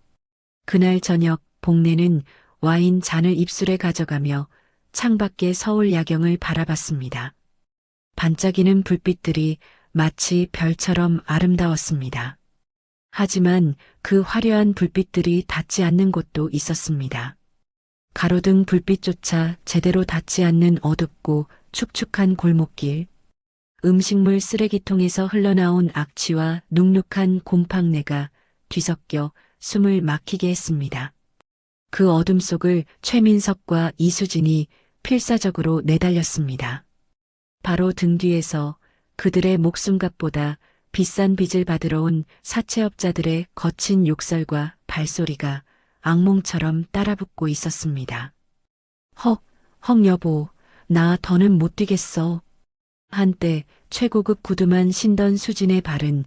그날 저녁 복례는 와인 잔을 입술에 가져가며 창밖의 서울 야경을 바라봤습니다. 반짝이는 불빛들이 마치 별처럼 아름다웠습니다. 하지만 그 화려한 불빛들이 닿지 않는 곳도 있었습니다. 가로등 불빛조차 제대로 닿지 않는 어둡고 축축한 골목길, 음식물 쓰레기통에서 흘러나온 악취와 눅눅한 곰팡내가 뒤섞여 숨을 막히게 했습니다. 그 어둠 속을 최민석과 이수진이 필사적으로 내달렸습니다. 바로 등 뒤에서 그들의 목숨값보다 비싼 빚을 받으러 온 사채업자들의 거친 욕설과 발소리가 악몽처럼 따라붙고 있었습니다. 헉 여보, 나 더는 못 뛰겠어. 한때 최고급 구두만 신던 수진의 발은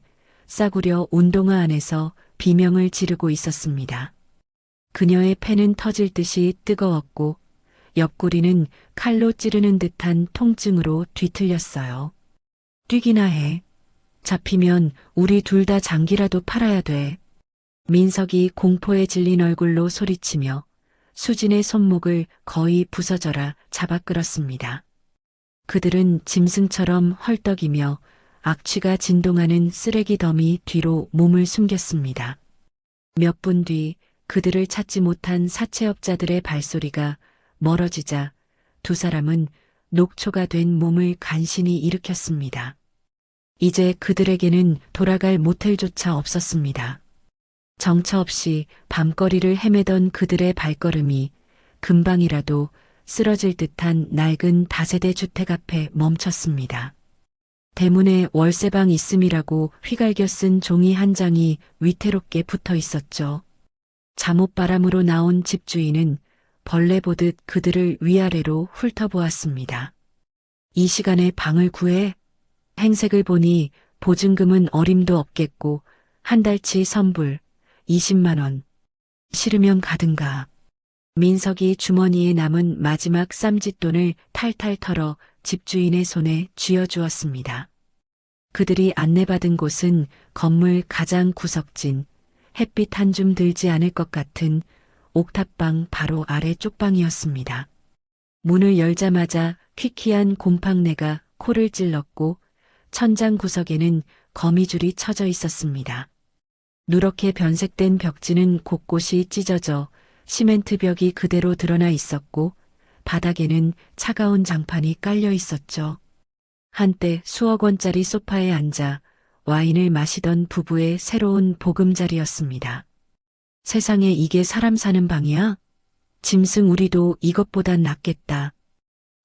싸구려 운동화 안에서 비명을 지르고 있었습니다. 그녀의 폐는 터질 듯이 뜨거웠고 옆구리는 칼로 찌르는 듯한 통증으로 뒤틀렸어요. 뛰기나 해. 잡히면 우리 둘 다 장기라도 팔아야 돼. 민석이 공포에 질린 얼굴로 소리치며 수진의 손목을 거의 부서져라 잡아 끌었습니다. 그들은 짐승처럼 헐떡이며 악취가 진동하는 쓰레기 더미 뒤로 몸을 숨겼습니다. 몇 분 뒤 그들을 찾지 못한 사채업자들의 발소리가 멀어지자 두 사람은 녹초가 된 몸을 간신히 일으켰습니다. 이제 그들에게는 돌아갈 모텔조차 없었습니다. 정처 없이 밤거리를 헤매던 그들의 발걸음이 금방이라도 쓰러질 듯한 낡은 다세대 주택 앞에 멈췄습니다. 대문에 월세방 있음이라고 휘갈겨 쓴 종이 한 장이 위태롭게 붙어 있었죠. 잠옷바람으로 나온 집주인은 벌레 보듯 그들을 위아래로 훑어보았습니다. 이 시간에 방을 구해? 행색을 보니 보증금은 어림도 없겠고 한 달치 선불 20만 원. 싫으면 가든가. 민석이 주머니에 남은 마지막 쌈짓돈을 탈탈 털어 집주인의 손에 쥐어주었습니다. 그들이 안내받은 곳은 건물 가장 구석진 햇빛 한 줌 들지 않을 것 같은 옥탑방 바로 아래 쪽방이었습니다. 문을 열자마자 퀴퀴한 곰팡내가 코를 찔렀고 천장 구석에는 거미줄이 쳐져 있었습니다. 누렇게 변색된 벽지는 곳곳이 찢어져 시멘트 벽이 그대로 드러나 있었고 바닥에는 차가운 장판이 깔려 있었죠. 한때 수억 원짜리 소파에 앉아 와인을 마시던 부부의 새로운 보금자리였습니다. 세상에 이게 사람 사는 방이야? 짐승 우리도 이것보단 낫겠다.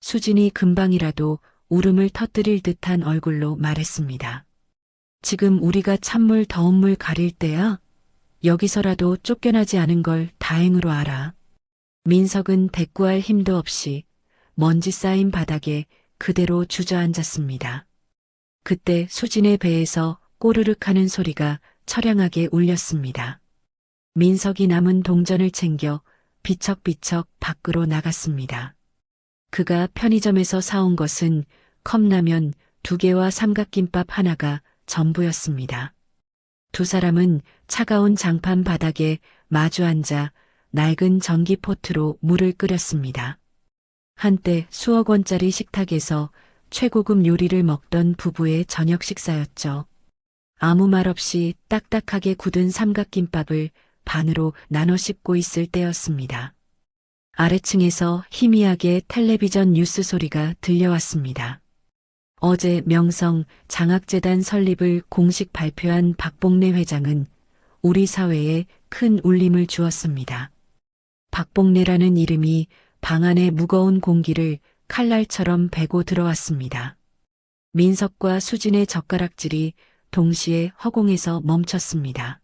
수진이 금방이라도 울음을 터뜨릴 듯한 얼굴로 말했습니다. 지금 우리가 찬물 더운 물 가릴 때야? 여기서라도 쫓겨나지 않은 걸 다행으로 알아. 민석은 대꾸할 힘도 없이 먼지 쌓인 바닥에 그대로 주저앉았습니다. 그때 수진의 배에서 꼬르륵 하는 소리가 처량하게 울렸습니다. 민석이 남은 동전을 챙겨 비척비척 밖으로 나갔습니다. 그가 편의점에서 사온 것은 컵라면 2개와 삼각김밥 하나가 전부였습니다. 두 사람은 차가운 장판 바닥에 마주 앉아 낡은 전기포트로 물을 끓였습니다. 한때 수억 원짜리 식탁에서 최고급 요리를 먹던 부부의 저녁 식사였죠. 아무 말 없이 딱딱하게 굳은 삼각김밥을 반으로 나눠 씹고 있을 때였습니다. 아래층에서 희미하게 텔레비전 뉴스 소리가 들려왔습니다. 어제 명성 장학재단 설립을 공식 발표한 박봉래 회장은 우리 사회에 큰 울림을 주었습니다. 박봉래라는 이름이 방 안의 무거운 공기를 칼날처럼 베고 들어왔습니다. 민석과 수진의 젓가락질이 동시에 허공에서 멈췄습니다.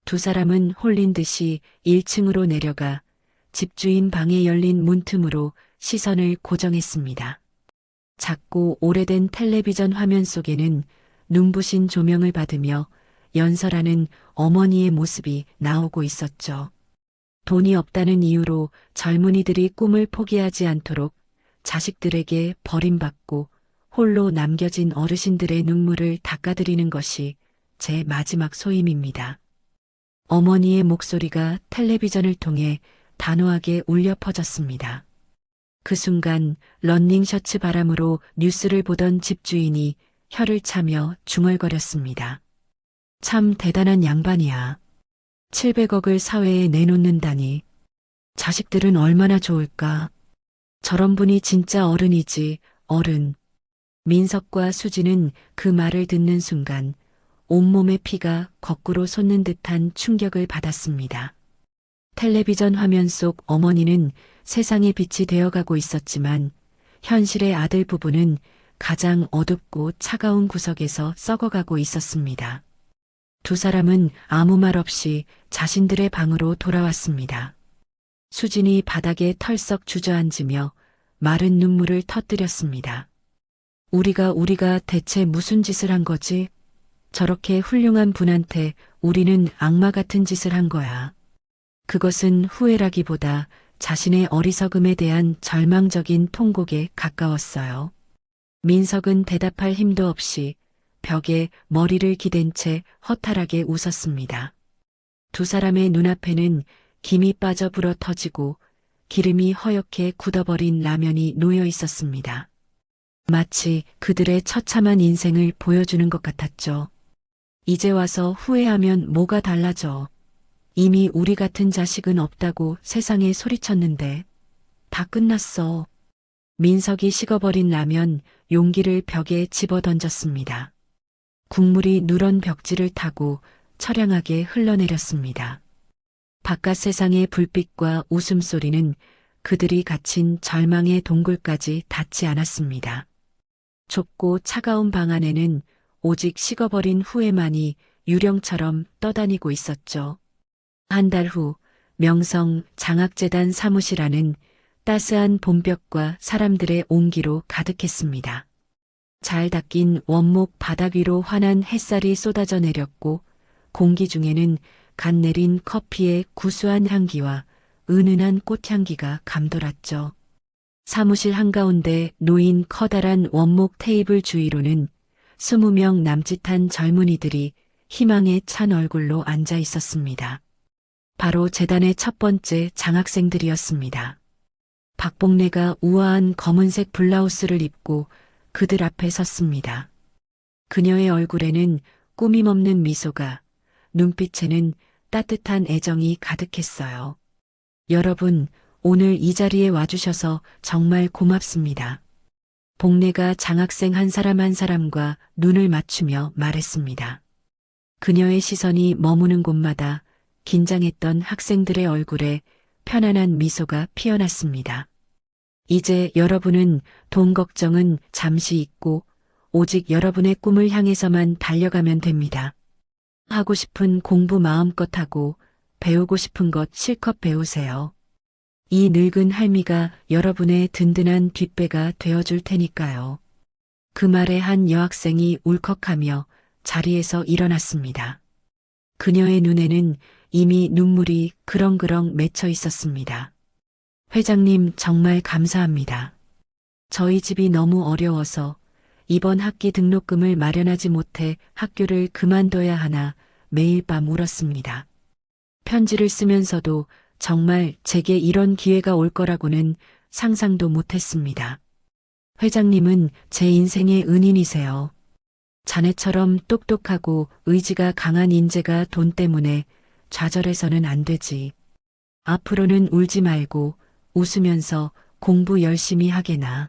두 사람은 홀린 듯이 1층으로 내려가 집주인 방에 열린 문틈으로 시선을 고정했습니다. 작고 오래된 텔레비전 화면 속에는 눈부신 조명을 받으며 연설하는 어머니의 모습이 나오고 있었죠. 돈이 없다는 이유로 젊은이들이 꿈을 포기하지 않도록 자식들에게 버림받고 홀로 남겨진 어르신들의 눈물을 닦아드리는 것이 제 마지막 소임입니다. 어머니의 목소리가 텔레비전을 통해 단호하게 울려 퍼졌습니다. 그 순간 러닝셔츠 바람으로 뉴스를 보던 집주인이 혀를 차며 중얼거렸습니다. 참 대단한 양반이야. 700억을 사회에 내놓는다니. 자식들은 얼마나 좋을까. 저런 분이 진짜 어른이지, 어른. 민석과 수지는 그 말을 듣는 순간 온몸의 피가 거꾸로 솟는 듯한 충격을 받았습니다. 텔레비전 화면 속 어머니는 세상의 빛이 되어가고 있었지만 현실의 아들 부부는 가장 어둡고 차가운 구석에서 썩어가고 있었습니다. 두 사람은 아무 말 없이 자신들의 방으로 돌아왔습니다. 수진이 바닥에 털썩 주저앉으며 마른 눈물을 터뜨렸습니다. 우리가 대체 무슨 짓을 한 거지? 저렇게 훌륭한 분한테 우리는 악마 같은 짓을 한 거야. 그것은 후회라기보다 자신의 어리석음에 대한 절망적인 통곡에 가까웠어요. 민석은 대답할 힘도 없이 벽에 머리를 기댄 채 허탈하게 웃었습니다. 두 사람의 눈앞에는 김이 빠져 불어 터지고 기름이 허옇게 굳어버린 라면이 놓여 있었습니다. 마치 그들의 처참한 인생을 보여주는 것 같았죠. 이제 와서 후회하면 뭐가 달라져. 이미 우리 같은 자식은 없다고 세상에 소리쳤는데 다 끝났어. 민석이 식어버린 라면 용기를 벽에 집어던졌습니다. 국물이 누런 벽지를 타고 처량하게 흘러내렸습니다. 바깥 세상의 불빛과 웃음소리는 그들이 갇힌 절망의 동굴까지 닿지 않았습니다. 좁고 차가운 방 안에는 오직 식어버린 후회만이 유령처럼 떠다니고 있었죠. 한 달 후 명성 장학재단 사무실 안은 따스한 봄볕과 사람들의 온기로 가득했습니다. 잘 닦인 원목 바닥 위로 환한 햇살이 쏟아져 내렸고 공기 중에는 갓 내린 커피의 구수한 향기와 은은한 꽃향기가 감돌았죠. 사무실 한가운데 놓인 커다란 원목 테이블 주위로는 20명 남짓한 젊은이들이 희망에 찬 얼굴로 앉아 있었습니다. 바로 재단의 첫 번째 장학생들이었습니다. 박복래가 우아한 검은색 블라우스를 입고 그들 앞에 섰습니다. 그녀의 얼굴에는 꾸밈 없는 미소가, 눈빛에는 따뜻한 애정이 가득했어요. 여러분, 오늘 이 자리에 와주셔서 정말 고맙습니다. 복래가 장학생 한 사람 한 사람과 눈을 맞추며 말했습니다. 그녀의 시선이 머무는 곳마다 긴장했던 학생들의 얼굴에 편안한 미소가 피어났습니다. 이제 여러분은 돈 걱정은 잠시 잊고 오직 여러분의 꿈을 향해서만 달려가면 됩니다. 하고 싶은 공부 마음껏 하고 배우고 싶은 것 실컷 배우세요. 이 늙은 할미가 여러분의 든든한 뒷배가 되어줄 테니까요. 그 말에 한 여학생이 울컥하며 자리에서 일어났습니다. 그녀의 눈에는 이미 눈물이 그렁그렁 맺혀 있었습니다. 회장님 정말 감사합니다. 저희 집이 너무 어려워서 이번 학기 등록금을 마련하지 못해 학교를 그만둬야 하나 매일 밤 울었습니다. 편지를 쓰면서도 정말 제게 이런 기회가 올 거라고는 상상도 못했습니다. 회장님은 제 인생의 은인이세요. 자네처럼 똑똑하고 의지가 강한 인재가 돈 때문에 좌절해서는 안 되지. 앞으로는 울지 말고 웃으면서 공부 열심히 하게나.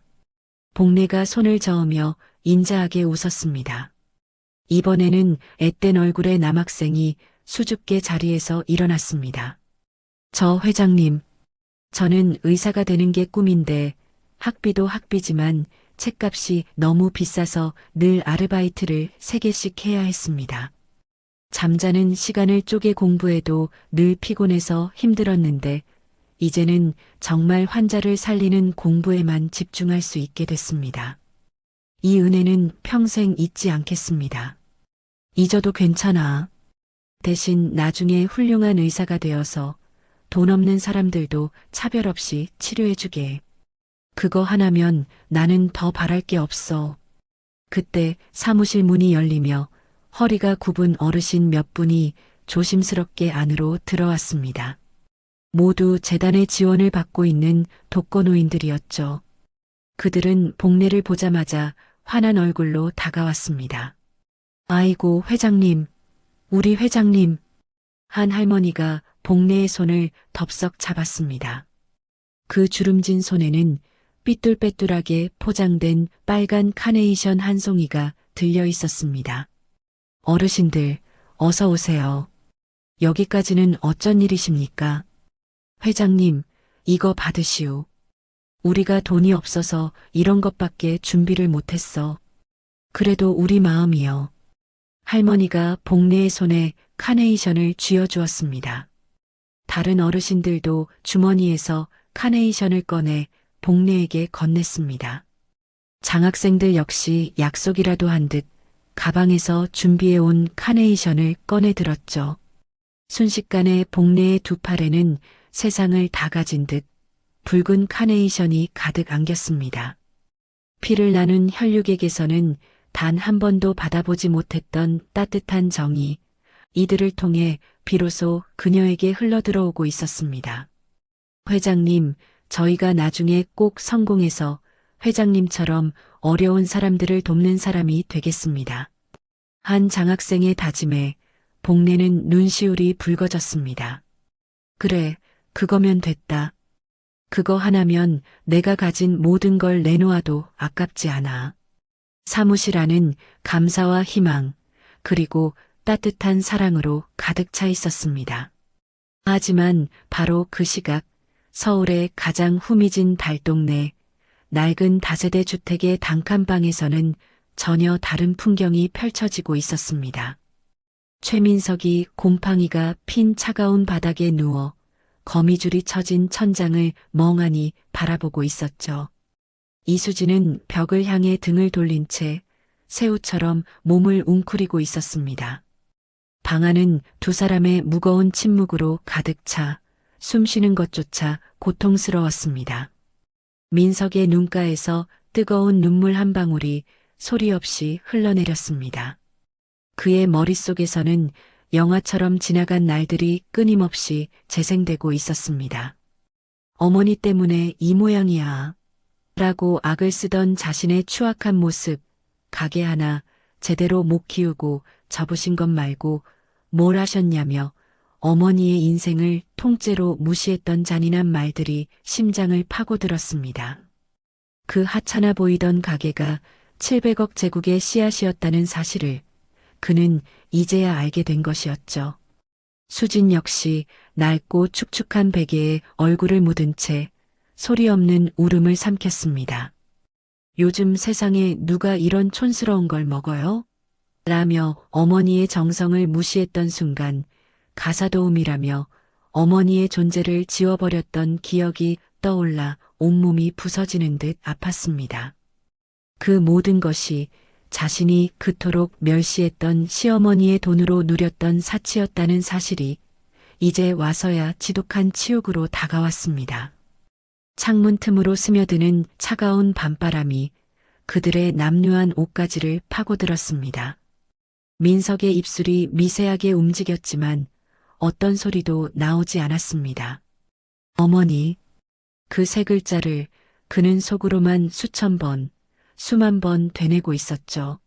복래가 손을 저으며 인자하게 웃었습니다. 이번에는 앳된 얼굴의 남학생이 수줍게 자리에서 일어났습니다. 저 회장님, 저는 의사가 되는 게 꿈인데 학비도 학비지만 책값이 너무 비싸서 늘 아르바이트를 3개씩 해야 했습니다. 잠자는 시간을 쪼개 공부해도 늘 피곤해서 힘들었는데 이제는 정말 환자를 살리는 공부에만 집중할 수 있게 됐습니다. 이 은혜는 평생 잊지 않겠습니다. 잊어도 괜찮아. 대신 나중에 훌륭한 의사가 되어서 돈 없는 사람들도 차별 없이 치료해주게. 그거 하나면 나는 더 바랄 게 없어. 그때 사무실 문이 열리며 허리가 굽은 어르신 몇 분이 조심스럽게 안으로 들어왔습니다. 모두 재단의 지원을 받고 있는 독거노인들이었죠. 그들은 복래를 보자마자 환한 얼굴로 다가왔습니다. 아이고 회장님, 우리 회장님. 한 할머니가 복래의 손을 덥석 잡았습니다. 그 주름진 손에는 삐뚤빼뚤하게 포장된 빨간 카네이션 한 송이가 들려 있었습니다. 어르신들, 어서 오세요. 여기까지는 어쩐 일이십니까? 회장님, 이거 받으시오. 우리가 돈이 없어서 이런 것밖에 준비를 못했어. 그래도 우리 마음이요. 할머니가 복래의 손에 카네이션을 쥐어주었습니다. 다른 어르신들도 주머니에서 카네이션을 꺼내 복래에게 건넸습니다. 장학생들 역시 약속이라도 한 듯 가방에서 준비해온 카네이션을 꺼내 들었죠. 순식간에 복래의 두 팔에는 세상을 다 가진 듯 붉은 카네이션이 가득 안겼습니다. 피를 나눈 혈육에게서는 단 한 번도 받아보지 못했던 따뜻한 정이 이들을 통해 비로소 그녀에게 흘러들어오고 있었습니다. 회장님, 저희가 나중에 꼭 성공해서 회장님처럼 어려운 사람들을 돕는 사람이 되겠습니다. 한 장학생의 다짐에 복래는 눈시울이 붉어졌습니다. 그래, 그거면 됐다. 그거 하나면 내가 가진 모든 걸 내놓아도 아깝지 않아. 사무실 안은 감사와 희망, 그리고 따뜻한 사랑으로 가득 차 있었습니다. 하지만 바로 그 시각 서울의 가장 후미진 달동네 낡은 다세대 주택의 단칸방에서는 전혀 다른 풍경이 펼쳐지고 있었습니다. 최민석이 곰팡이가 핀 차가운 바닥에 누워 거미줄이 쳐진 천장을 멍하니 바라보고 있었죠. 이수진은 벽을 향해 등을 돌린 채 새우처럼 몸을 웅크리고 있었습니다. 방 안은 두 사람의 무거운 침묵으로 가득 차 숨쉬는 것조차 고통스러웠습니다. 민석의 눈가에서 뜨거운 눈물 한 방울이 소리 없이 흘러내렸습니다. 그의 머릿속에서는 영화처럼 지나간 날들이 끊임없이 재생되고 있었습니다. 어머니 때문에 이 모양이야. 라고 악을 쓰던 자신의 추악한 모습, 가게 하나 제대로 못 키우고 접으신 것 말고 뭘 하셨냐며 어머니의 인생을 통째로 무시했던 잔인한 말들이 심장을 파고들었습니다. 그 하찮아 보이던 가게가 700억 제국의 씨앗이었다는 사실을 그는 이제야 알게 된 것이었죠. 수진 역시 낡고 축축한 베개에 얼굴을 묻은 채 소리 없는 울음을 삼켰습니다. 요즘 세상에 누가 이런 촌스러운 걸 먹어요? 라며 어머니의 정성을 무시했던 순간 가사도움이라며 어머니의 존재를 지워버렸던 기억이 떠올라 온몸이 부서지는 듯 아팠습니다. 그 모든 것이 자신이 그토록 멸시했던 시어머니의 돈으로 누렸던 사치였다는 사실이 이제 와서야 지독한 치욕으로 다가왔습니다. 창문 틈으로 스며드는 차가운 밤바람이 그들의 남루한 옷가지를 파고들었습니다. 민석의 입술이 미세하게 움직였지만 어떤 소리도 나오지 않았습니다. 어머니, 그 세 글자를 그는 속으로만 수천 번, 수만 번 되뇌고 있었죠.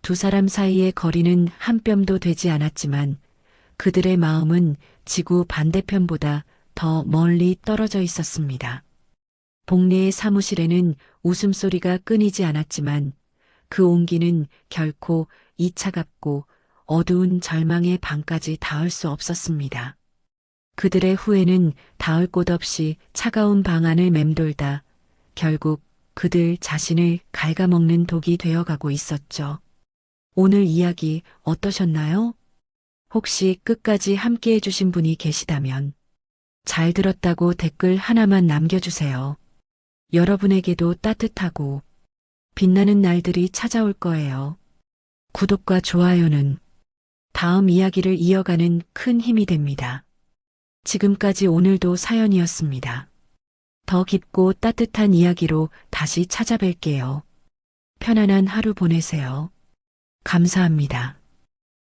두 사람 사이의 거리는 한 뼘도 되지 않았지만 그들의 마음은 지구 반대편보다 더 멀리 떨어져 있었습니다. 복례의 사무실에는 웃음소리가 끊이지 않았지만 그 온기는 결코 이 차갑고 어두운 절망의 방까지 닿을 수 없었습니다. 그들의 후회는 닿을 곳 없이 차가운 방 안을 맴돌다 결국 그들 자신을 갉아먹는 독이 되어가고 있었죠. 오늘 이야기 어떠셨나요? 혹시 끝까지 함께 해주신 분이 계시다면 잘 들었다고 댓글 하나만 남겨주세요. 여러분에게도 따뜻하고 빛나는 날들이 찾아올 거예요. 구독과 좋아요는 다음 이야기를 이어가는 큰 힘이 됩니다. 지금까지 오늘도 사연이었습니다. 더 깊고 따뜻한 이야기로 다시 찾아뵐게요. 편안한 하루 보내세요. 감사합니다.